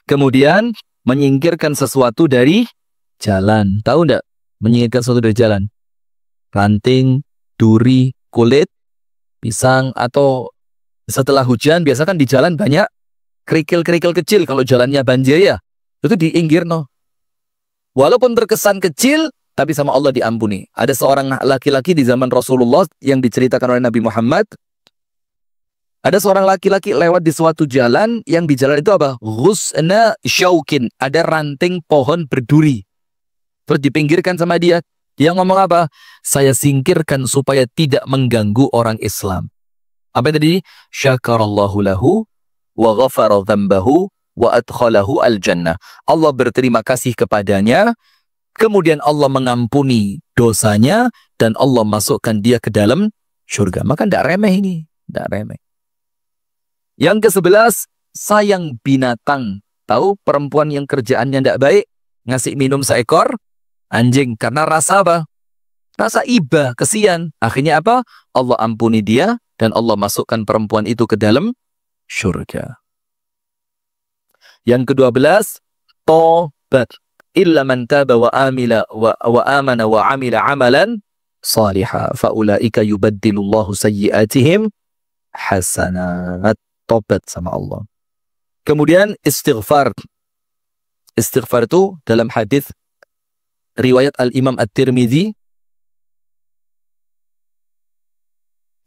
Kemudian menyingkirkan sesuatu dari jalan. Tahu enggak? Menyingkirkan sesuatu dari jalan. Ranting, duri, kulit, pisang, atau setelah hujan biasa kan di jalan banyak kerikil-kerikil kecil. Kalau jalannya banjir ya, itu diinggir no. Walaupun terkesan kecil, tapi sama Allah diampuni. Ada seorang laki-laki di zaman Rasulullah yang diceritakan oleh Nabi Muhammad. Ada seorang laki-laki lewat di suatu jalan, yang di jalan itu apa? Ghusna syaukin. Ada ranting pohon berduri. Terus dipinggirkan sama dia. Dia ngomong apa? Saya singkirkan supaya tidak mengganggu orang Islam. Apa tadi? Syakarallahu lahu wa ghafara dzambahu wa adkhalahu al-jannah. Allah berterima kasih kepadanya, kemudian Allah mengampuni dosanya, dan Allah masukkan dia ke dalam surga. Maka tidak remeh ini. Tidak remeh. Yang ke-11, sayang binatang. Tahu perempuan yang kerjaannya tidak baik, ngasih minum seekor anjing. Karena rasa apa? Rasa iba, kesian. Akhirnya apa? Allah ampuni dia, dan Allah masukkan perempuan itu ke dalam surga. Yang ke-12, tobat. Illa man taba wa amana wa amila amalan salihah. Faulaika yubaddilullahu sayyiatihim hasanat. Tobat sama Allah. Kemudian istighfar. Istighfar itu dalam hadis riwayat Al-Imam At-Tirmidzi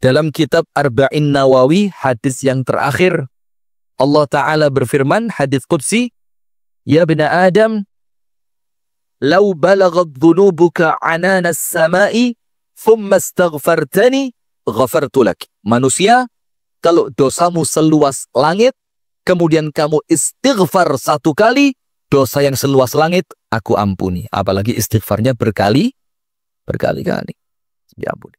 dalam kitab Arba'in Nawawi, hadis yang terakhir, Allah Ta'ala berfirman, hadis Qudsi, Ya bina Adam, Lau balagad dhunubuka ananas samai, thumma astaghfartani, ghafartu lak. Manusia, kalau dosamu seluas langit, kemudian kamu istighfar satu kali, dosa yang seluas langit, aku ampuni. Apalagi istighfarnya berkali-kali. Diampuni.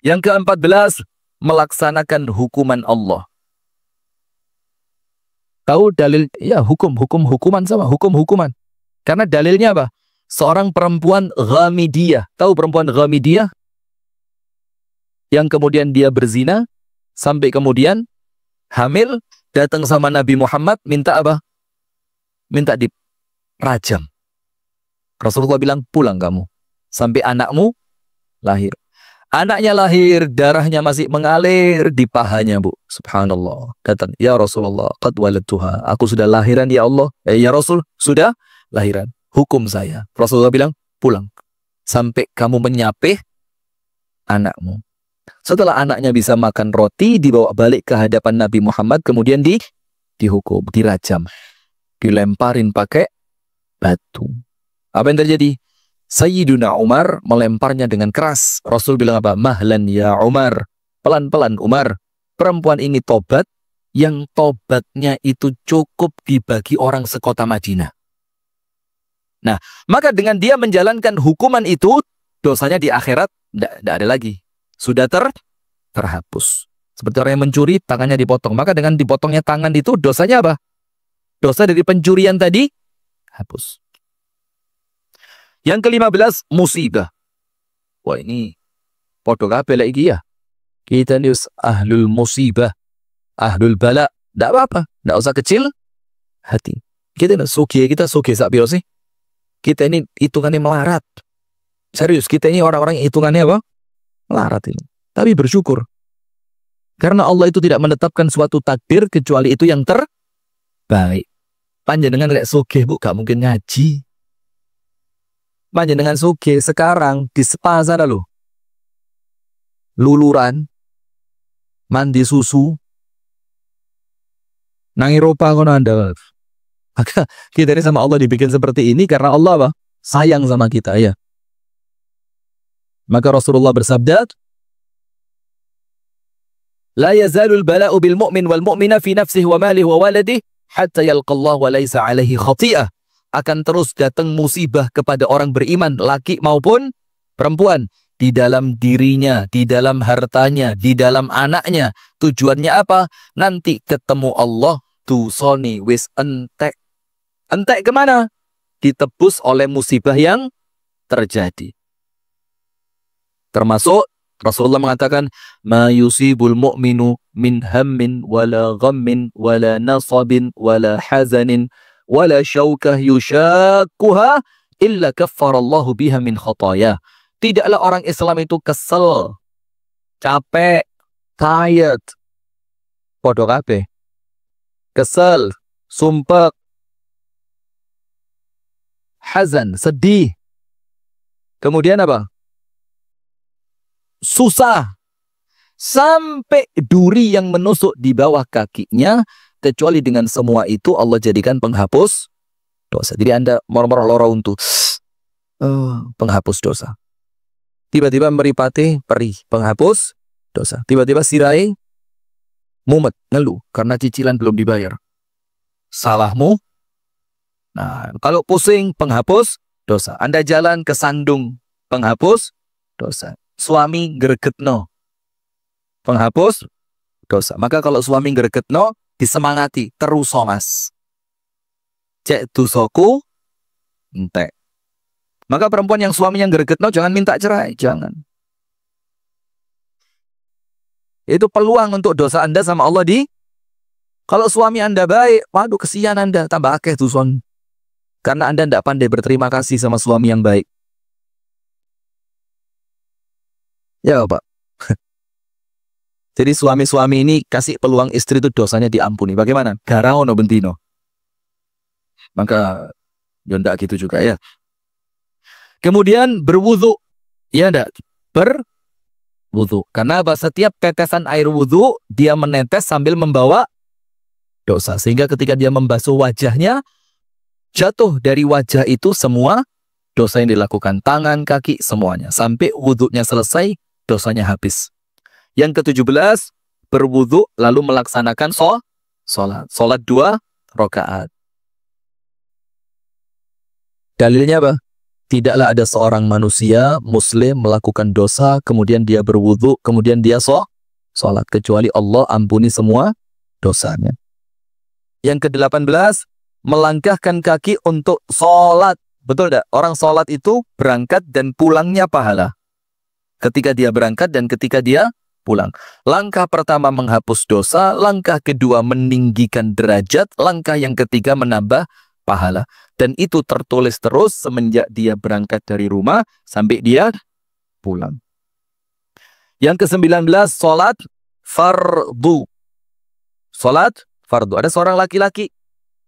Yang ke-14, melaksanakan hukuman Allah. Tahu dalil? Ya, hukuman sama, hukuman. Karena dalilnya apa? Seorang perempuan Ghamidiyah. Tahu perempuan Ghamidiyah? Yang kemudian dia berzina, sampai kemudian hamil, datang sama Nabi Muhammad, minta apa? Minta dirajam. Rasulullah bilang, pulang kamu. Sampai anakmu lahir. Anaknya lahir, darahnya masih mengalir di pahanya, Bu. Subhanallah. Datang, ya Rasulullah, qad waladtuha. Aku sudah lahiran, ya Allah. Ya Rasul, sudah lahiran. Hukum saya. Rasulullah bilang, pulang. Sampai kamu menyapih anakmu. Setelah anaknya bisa makan roti, dibawa balik ke hadapan Nabi Muhammad, kemudian dihukum, dirajam. Dilemparin pakai batu. Apa yang terjadi? Sayyiduna Umar melemparnya dengan keras. Rasul bilang apa? Mahlan ya Umar. Pelan-pelan Umar. Perempuan ini tobat, yang tobatnya itu cukup dibagi orang sekota Madinah. Nah, maka dengan dia menjalankan hukuman itu, dosanya di akhirat tidak ada lagi. Sudah terhapus. Seperti orang yang mencuri, tangannya dipotong. Maka dengan dipotongnya tangan itu, dosanya apa? Dosa dari pencurian tadi, hapus. Yang ke-15, musibah. Wah, ini podo kabeh lagi ya. Kita ini ahlul musibah, ahlul bala. Tidak apa-apa, tidak usah kecil hati. Kita ini kita sugih sak piro sih? Kita ini hitungannya melarat. Serius, kita ini orang-orang yang hitungannya apa? Melarat ini. Tapi bersyukur. Karena Allah itu tidak menetapkan suatu takdir kecuali itu yang terbaik. Panjenengan rek sugih, Bu, gak mungkin ngaji. Panjenengan sugih sekarang di spa sana loh. Luluran, mandi susu, nang Eropa kono Anda. Maka kita ini sama Allah dibikin seperti ini karena Allah apa? Sayang sama kita ya. Maka Rasulullah bersabda, La yazalul bala'u bil mu'min wal mu'mina fi nafsihi wa malihi wa waladihi hatta yalqallah wa laysa alaihi khati'ah. Akan terus datang musibah kepada orang beriman, laki maupun perempuan, di dalam dirinya, di dalam hartanya, di dalam anaknya. Tujuannya apa? Nanti ketemu Allah, dosane wis entek. Entek kemana? Ditebus oleh musibah yang terjadi. Termasuk Rasulullah mengatakan, "Ma yusibul mu'minu min hammin wala ghammin wala nasabin wala hazanin wala syaukah yushakkuha illa kaffarallahu biha min khataya." Tidaklah orang Islam itu kesel, capek, tired, podo kabeh. Kesel, sumpek, hazan, sedih. Kemudian apa? Susah. Sampai duri yang menusuk di bawah kakinya, kecuali dengan semua itu Allah jadikan penghapus dosa. Jadi Anda mor-mor loro untuk penghapus dosa. Tiba-tiba meripati perih, penghapus dosa. Tiba-tiba sirai mumet, ngeluh karena cicilan belum dibayar. Salahmu. Nah, kalau pusing, penghapus dosa. Anda jalan ke sandung, penghapus dosa. Suami gregetno, penghapus dosa. Maka kalau suami gregetno, disemangati, terus mas. Cek dosaku entek. Maka perempuan yang suaminya gregetno jangan minta cerai, jangan. Itu peluang untuk dosa Anda sama Allah di. Kalau suami Anda baik, waduh kesian Anda, tambah akeh duson. Karena Anda tidak pandai berterima kasih sama suami yang baik. Ya Pak. Jadi suami-suami ini kasih peluang istri itu dosanya diampuni. Bagaimana? Garao no bentino. Maka ya enggak gitu juga ya. Kemudian berwudu. Ya enggak? Berwudu. Karena apa? Setiap tetesan air wudu dia menetes sambil membawa dosa. Sehingga ketika dia membasuh wajahnya, jatuh dari wajah itu semua dosa yang dilakukan. Tangan, kaki, semuanya. Sampai wudunya selesai, dosanya habis. Yang ke-17, berwudu lalu melaksanakan sholat. Sholat 2 rakaat. Dalilnya apa? Tidaklah ada seorang manusia muslim melakukan dosa, kemudian dia berwudu, kemudian dia sholat. Kecuali Allah ampuni semua dosanya. Yang ke-18, melangkahkan kaki untuk sholat. Betul tidak? Orang sholat itu berangkat dan pulangnya pahala. Ketika dia berangkat dan ketika dia pulang. Langkah pertama menghapus dosa, langkah kedua meninggikan derajat, langkah yang ketiga menambah pahala. Dan itu tertulis terus semenjak dia berangkat dari rumah sampai dia pulang. Yang ke-19, sholat fardu. Sholat fardu. Ada seorang laki-laki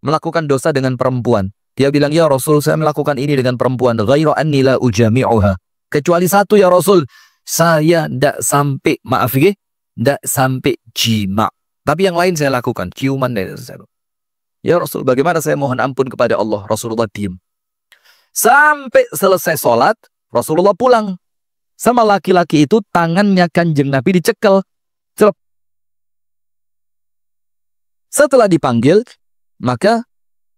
melakukan dosa dengan perempuan. Dia bilang, ya Rasul, saya melakukan ini dengan perempuan. Ghairu anni la ujami'uha. Kecuali satu ya Rasul, saya tidak sampai, maaf ya, tidak sampai jima. Tapi yang lain saya lakukan, ciuman dan saya. Ya Rasul, bagaimana saya mohon ampun kepada Allah? Rasulullah diam. Sampai selesai sholat, Rasulullah pulang. Sama laki-laki itu tangannya Kanjeng Nabi dicekel. Celep. Setelah dipanggil, maka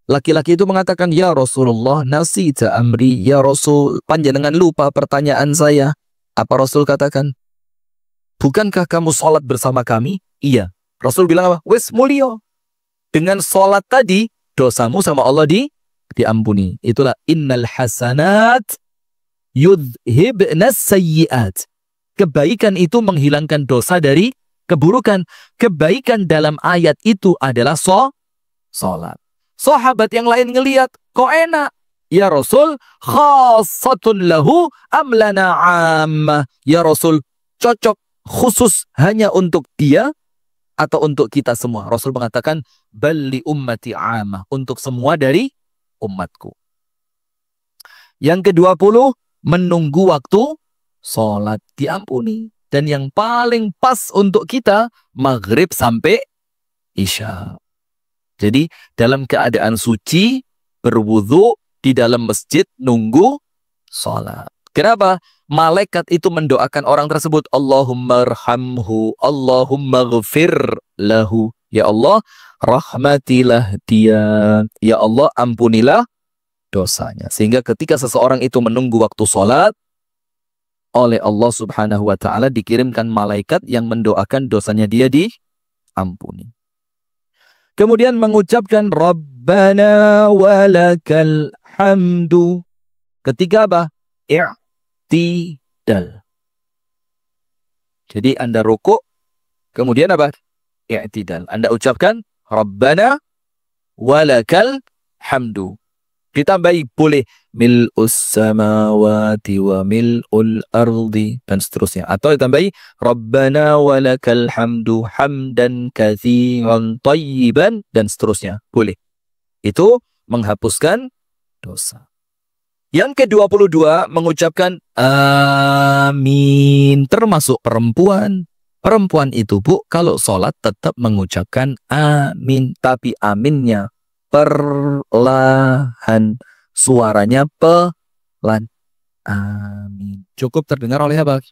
laki-laki itu mengatakan, ya Rasulullah, nasita amri, ya Rasul, panjenengan lupa pertanyaan saya. Apa Rasul katakan? Bukankah kamu sholat bersama kami? Iya. Rasul bilang apa? Wes mulio. Dengan sholat tadi, dosamu sama Allah diampuni. Itulah innal hasanat yudhibnas sayyiat. Kebaikan itu menghilangkan dosa dari keburukan. Kebaikan dalam ayat itu adalah sholat. Sahabat yang lain ngelihat, kok enak? Ya Rasul, khassatun lahu amlana ammah. Ya Rasul, cocok khusus hanya untuk dia atau untuk kita semua? Rasul mengatakan, bali ummati ammah. Untuk semua dari umatku. Yang ke-20, menunggu waktu sholat diampuni. Dan yang paling pas untuk kita, maghrib sampai isya. Jadi dalam keadaan suci, berwudu di dalam masjid, nunggu sholat. Kenapa? Malaikat itu mendoakan orang tersebut, Allahumma arhamhu, Allahumma ghafir lahu. Ya Allah, rahmatilah dia. Ya Allah, ampunilah dosanya. Sehingga ketika seseorang itu menunggu waktu sholat, oleh Allah Subhanahu wa taala, dikirimkan malaikat yang mendoakan dosanya dia diampuni. Kemudian mengucapkan Rabbana walakal hamdu. Ketika apa? I'tidal. Jadi Anda rukuk, kemudian apa? I'tidal. Anda ucapkan Rabbana walakal hamdu. Ditambahi boleh mil'us samawati wa mil'ul ardi dan seterusnya. Atau ditambahi Rabbana walakal hamdu hamdan katsiran tayyiban dan seterusnya. Boleh. Itu menghapuskan dosa. Yang ke-22 mengucapkan amin. Termasuk perempuan. Perempuan itu, Bu, kalau sholat tetap mengucapkan amin. Tapi aminnya perlahan, suaranya pelan. Amin. Cukup terdengar oleh apa?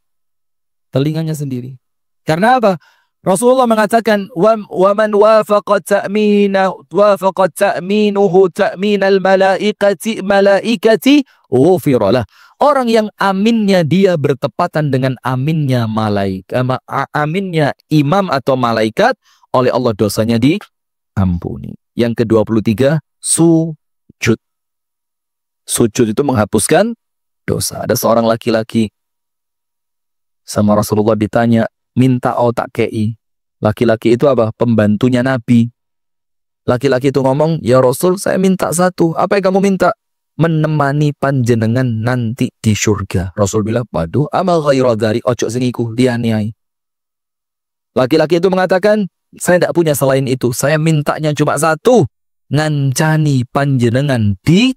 Telinganya sendiri. Karena apa? Rasulullah mengatakan wa man wafaqa ta'minuhu ta'minal malaikati ghufiralah. Orang yang aminnya dia bertepatan dengan aminnya aminnya imam atau malaikat, oleh Allah dosanya diampuni. Yang ke-23, sujud. Sujud itu menghapuskan dosa. Ada seorang laki-laki sama Rasulullah ditanya, minta tak kei. Laki-laki itu apa? Pembantunya Nabi. Laki-laki itu ngomong, ya Rasul, saya minta satu. Apa yang kamu minta? Menemani panjenengan nanti di surga. Rasul bilang, waduh, amal ghaira dzalik, ojo sengiku, lianiai. Laki-laki itu mengatakan, saya tidak punya selain itu. Saya mintanya cuma satu. Ngancani panjenengan di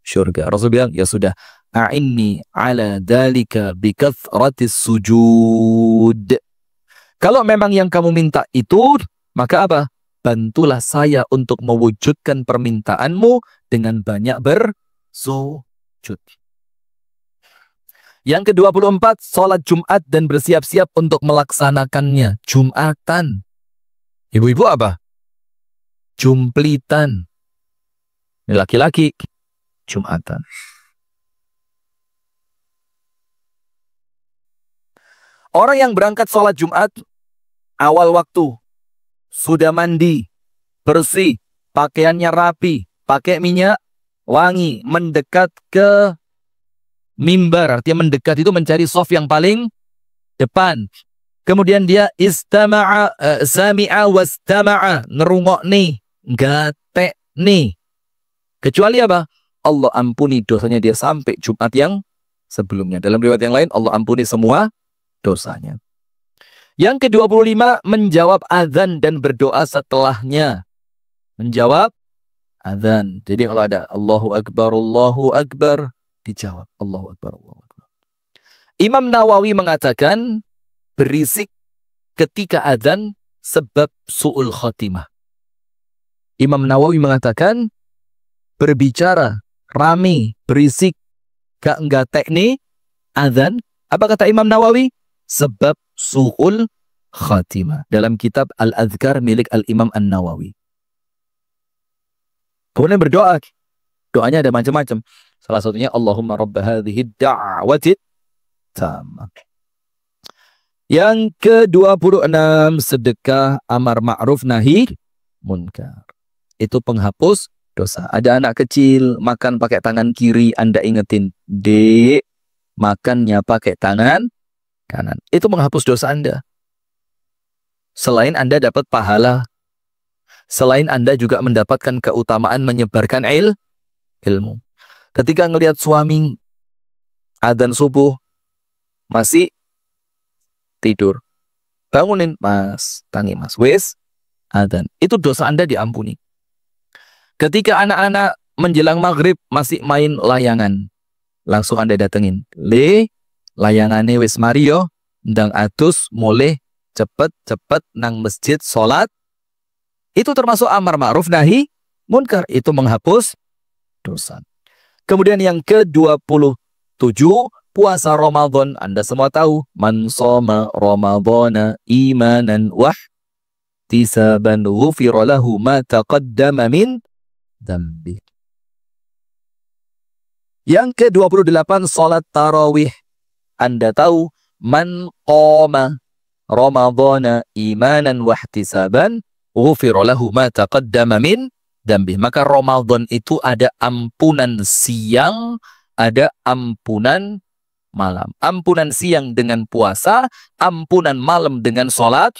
surga. Rasul bilang, ya sudah. A'inni ala dhalika bikathratis sujud. Kalau memang yang kamu minta itu, maka apa? Bantulah saya untuk mewujudkan permintaanmu dengan banyak bersujud. Yang ke-24, sholat Jumat dan bersiap-siap untuk melaksanakannya. Jumatan. Ibu-ibu apa? Jumplitan. Laki-laki, Jumatan. Orang yang berangkat sholat Jumat, awal waktu, sudah mandi, bersih, pakaiannya rapi, pakai minyak wangi, mendekat ke mimbar. Artinya mendekat itu mencari shaf yang paling depan. Kemudian dia sami'a wastama'a, ngerungok nih, gatek nih. Kecuali apa? Allah ampuni dosanya dia sampai Jumat yang sebelumnya. Dalam riwayat yang lain, Allah ampuni semua dosanya. Yang ke-25, menjawab azan dan berdoa setelahnya. Menjawab azan. Jadi kalau ada Allahu Akbar, dijawab Allahu Akbar, Allahu Akbar. Imam Nawawi mengatakan, berisik ketika azan sebab su'ul khatimah. Imam Nawawi mengatakan, berbicara, rame, berisik, gak teknik, azan. Apa kata Imam Nawawi? Sebab su'ul khatimah. Dalam kitab Al-Adhkar milik Al-Imam An-Nawawi. Kemudian berdoa. Doanya ada macam-macam. Salah satunya, Allahumma rabba hadhihi da'wati tamah. Yang ke-26, sedekah amar ma'ruf nahi munkar. Itu penghapus dosa. Ada anak kecil makan pakai tangan kiri, Anda ingetin, Dek, makannya pakai tangan kanan. Itu menghapus dosa Anda. Selain Anda dapat pahala, selain Anda juga mendapatkan keutamaan menyebarkan ilmu. Ketika ngelihat suami adzan subuh masih tidur, bangunin, Mas, tangi Mas, wes adzan. Itu dosa Anda diampuni. Ketika anak-anak menjelang maghrib masih main layangan, langsung Anda datengin, layangane wis Mario, ndang atus mulai cepet-cepet nang masjid sholat. Itu termasuk amar ma'ruf nahi munkar. Itu menghapus dosa. Kemudian yang ke-27, puasa Ramadan. Anda semua tahu, man shoma Ramadhana imanan wahtisaban ghufira lahu ma taqaddama min dzambi. Yang ke-28, salat tarawih. Anda tahu, man qama Ramadhana imanan wa ihtisaban, ghufira lahu ma taqaddama min dzambi. Maka Ramadan itu ada ampunan siang, ada ampunan malam. Ampunan siang dengan puasa, ampunan malam dengan sholat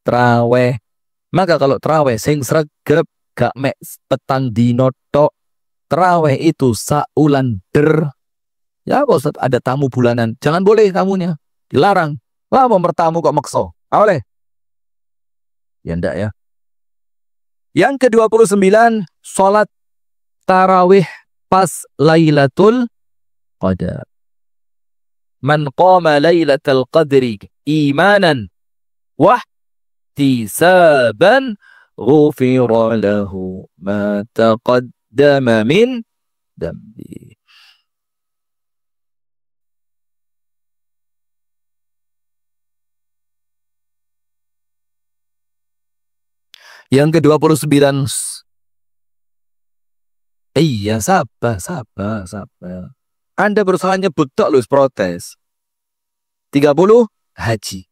traweh. Maka kalau traweh sing sregep gak mek petang dino tok, traweh itu saulan der. Ya Pak Ustaz, ada tamu bulanan, jangan boleh tamunya, dilarang. Wah, mau bertamu kok makso. Boleh? Ya enggak ya. Yang ke-29, sholat tarawih pas Lailatul Qadar. Man qama Lailatul Qadri imanan wa ihtisaban, ghufira lahu ma taqaddama min dzambi. Yang ke-29, iya sabar. Anda berusaha nyebut tok lu protes. 30, haji.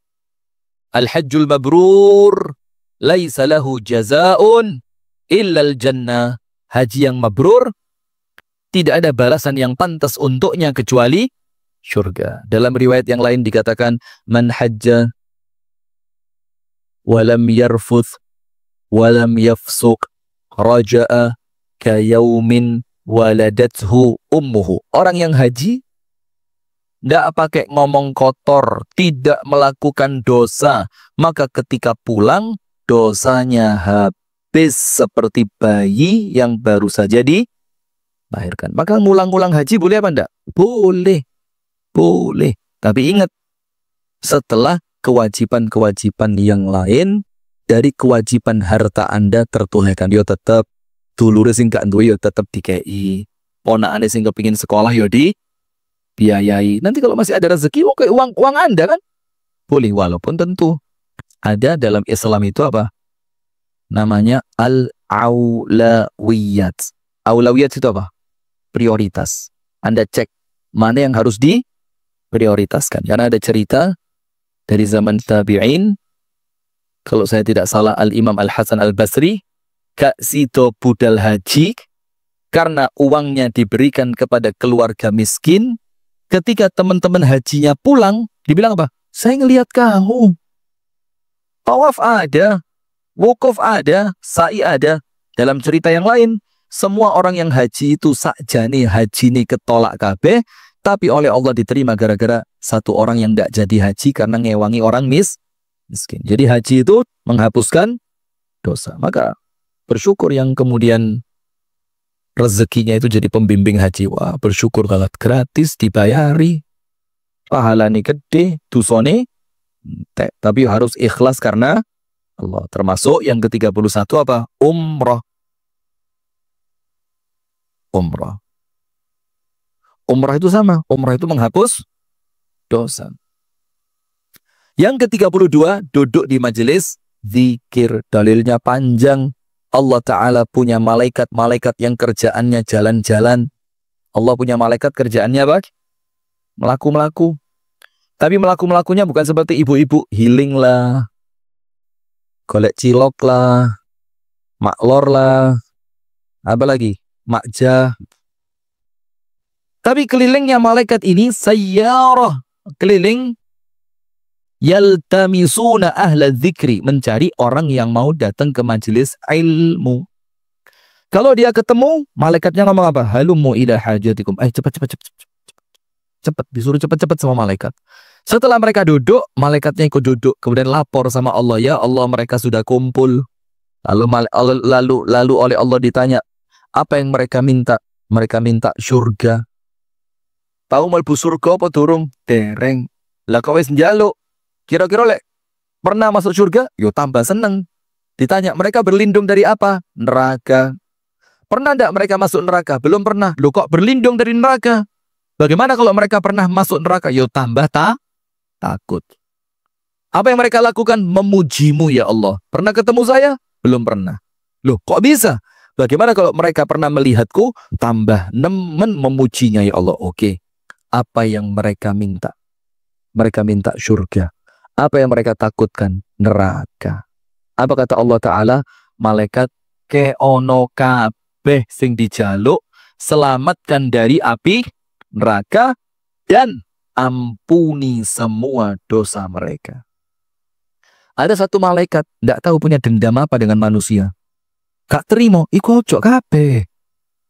Al-hajjul mabrur laisa lahu jazaa'un illal jannah. Haji yang mabrur tidak ada balasan yang pantas untuknya kecuali syurga. Dalam riwayat yang lain dikatakan, man hajja walam yarfuth walam yafsuq raja'a kayaumin waladathu ummuhu. Orang yang haji tidak pakai ngomong kotor, tidak melakukan dosa, maka ketika pulang dosanya habis seperti bayi yang baru saja dilahirkan. Maka ngulang-ngulang haji boleh apa enggak? Boleh. Tapi ingat, setelah kewajiban-kewajiban yang lain dari kewajiban harta Anda tertunaikan, yo tetap dulure sing gak duwe yo tetap dikei, ponakane sing kepengin sekolah yo dibiayai. Nanti kalau masih ada rezeki, oke, uang Anda kan boleh, walaupun tentu ada dalam Islam itu apa namanya al-aulawiyat. Aulawiyat itu apa? Prioritas. Anda cek mana yang harus diprioritaskan. Karena ada cerita dari zaman tabi'in, kalau saya tidak salah Al-Imam Al-Hasan Al-Basri, Kak Sito budal haji karena uangnya diberikan kepada keluarga miskin. Ketika teman-teman hajinya pulang, dibilang apa? Saya ngelihat kamu. Tawaf ada, wukuf ada, sa'i ada. Dalam cerita yang lain, semua orang yang haji itu sakjane haji ini ketolak kabeh, tapi oleh Allah diterima gara-gara satu orang yang tidak jadi haji karena ngewangi orang miskin. Jadi haji itu menghapuskan dosa. Maka bersyukur yang kemudian rezekinya itu jadi pembimbing haji. Wah, bersyukur banget, gratis dibayari, pahalanya gede, dosane entek. Tapi harus ikhlas karena Allah. Termasuk yang ke-31 apa? Umrah. Umrah itu sama. Umrah itu menghapus dosa. Yang ke-32, duduk di majelis zikir. Dalilnya panjang. Allah Ta'ala punya malaikat-malaikat yang kerjaannya jalan-jalan. Allah punya malaikat kerjaannya apa? Melaku-melaku. Tapi melaku-melakunya bukan seperti ibu-ibu. Healing lah, golek cilok lah, maklor lah, apa lagi? Makjah. Tapi kelilingnya malaikat ini sayyarah. Keliling yaltamisuna ahla dzikri, mencari orang yang mau datang ke majelis ilmu. Kalau dia ketemu, malaikatnya ngomong apa? Halumu ila hajatikum. Cepat, disuruh cepat-cepat sama malaikat. Setelah mereka duduk, malaikatnya ikut duduk, kemudian lapor sama Allah, ya Allah, mereka sudah kumpul. Lalu oleh Allah ditanya, apa yang mereka minta? Mereka minta surga. Tahu mlebu surga apa durung? Dereng. Lah kowe wis njaluk. Kira-kira lek pernah masuk surga? Yo tambah seneng. Ditanya, mereka berlindung dari apa? Neraka. Pernah enggak mereka masuk neraka? Belum pernah. Loh, kok berlindung dari neraka? Bagaimana kalau mereka pernah masuk neraka? Yo tambah takut. Apa yang mereka lakukan? Memujimu ya Allah. Pernah ketemu saya? Belum pernah. Loh, kok bisa? Bagaimana kalau mereka pernah melihatku? Tambah nemen memujinya ya Allah. Oke. Apa yang mereka minta? Mereka minta surga. Apa yang mereka takutkan? Neraka. Apa kata Allah Ta'ala? Malaikat keono kabeh sing dijaluk selamatkan dari api neraka dan ampuni semua dosa mereka. Ada satu malaikat tidak tahu punya dendam apa dengan manusia. Gak terima, iku ojo kabeh.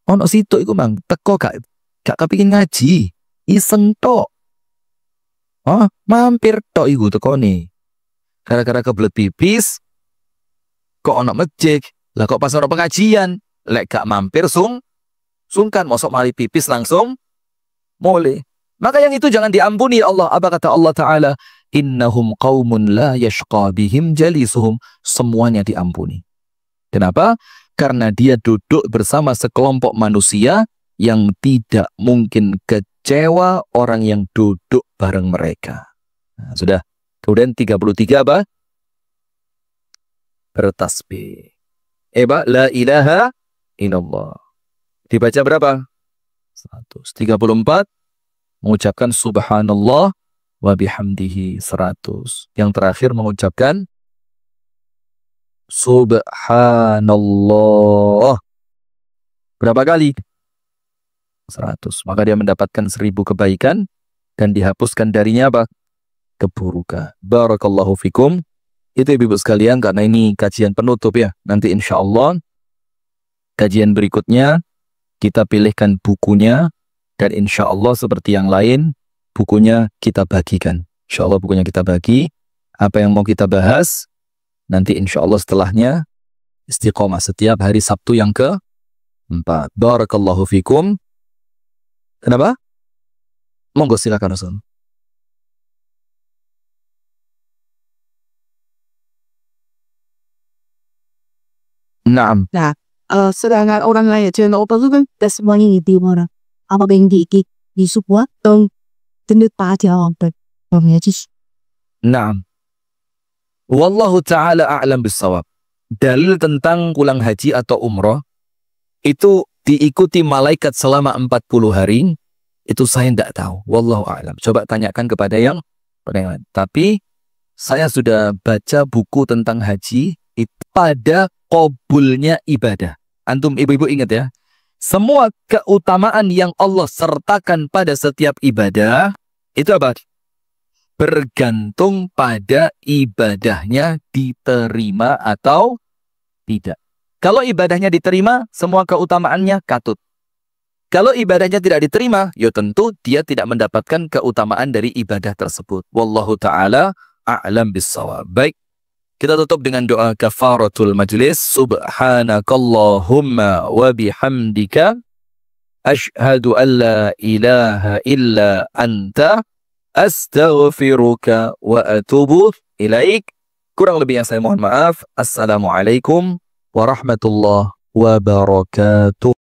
Ono situ iku mang teko gak kepingin ngaji, iseng tok. Oh, mampir tok iku tekone. Gara-gara kebelet pipis kok ono masjid. Lah kok pas ono pengajian, lek gak mampir sungkan mosok mari pipis langsung mulai. Maka yang itu jangan diampuni ya Allah. Apa kata Allah Ta'ala? Innahum qaumun la yashqa bihim jalisuhum. Semuanya diampuni. Kenapa? Karena dia duduk bersama sekelompok manusia yang tidak mungkin kecewa orang yang duduk bareng mereka. Nah, sudah. Kemudian 33 apa? Bertasbih. La ilaha illallah. Dibaca berapa? 134. Mengucapkan subhanallah wa bihamdihi 100. Yang terakhir mengucapkan subhanallah. Berapa kali? 100. Maka dia mendapatkan 1000 kebaikan dan dihapuskan darinya apa? Keburukan. Barakallahu fikum. Itu ibu-ibu sekalian, karena ini kajian penutup ya. Nanti insya Allah kajian berikutnya kita pilihkan bukunya. Dan insya Allah seperti yang lain, bukunya kita bagikan. Insya Allah bukunya kita bagi. Apa yang mau kita bahas, nanti insya Allah setelahnya istiqomah setiap hari Sabtu yang ke-4. Barakallahu fikum. Kenapa? Monggo silakan Ustaz. Naam. Nah, sedangkan orang lain jangan apa itu kan tidak semuanya itu orang. Apa yang di sebuah dong tenut pada orang bermajis. Naam. Wallahu ta'ala a'lam bissawab. Dalil tentang pulang haji atau umroh itu diikuti malaikat selama 40 hari, itu saya tidak tahu. Wallahu a'lam. Coba tanyakan kepada yang lain. Tapi saya sudah baca buku tentang haji itu pada qabulnya ibadah. Antum ibu-ibu ingat ya, semua keutamaan yang Allah sertakan pada setiap ibadah itu apa? Bergantung pada ibadahnya diterima atau tidak. Kalau ibadahnya diterima, semua keutamaannya katut. Kalau ibadahnya tidak diterima, ya tentu dia tidak mendapatkan keutamaan dari ibadah tersebut. Wallahu ta'ala a'lam bissawab. Baik, kita tutup dengan doa kafaratul majlis. Subhanakallahumma wa bihamdika ashhadu an la ilaha illa anta astaghfiruka wa atubu ilaik. Kurang lebih yang saya mohon maaf. Assalamualaikum warahmatullahi wabarakatuh.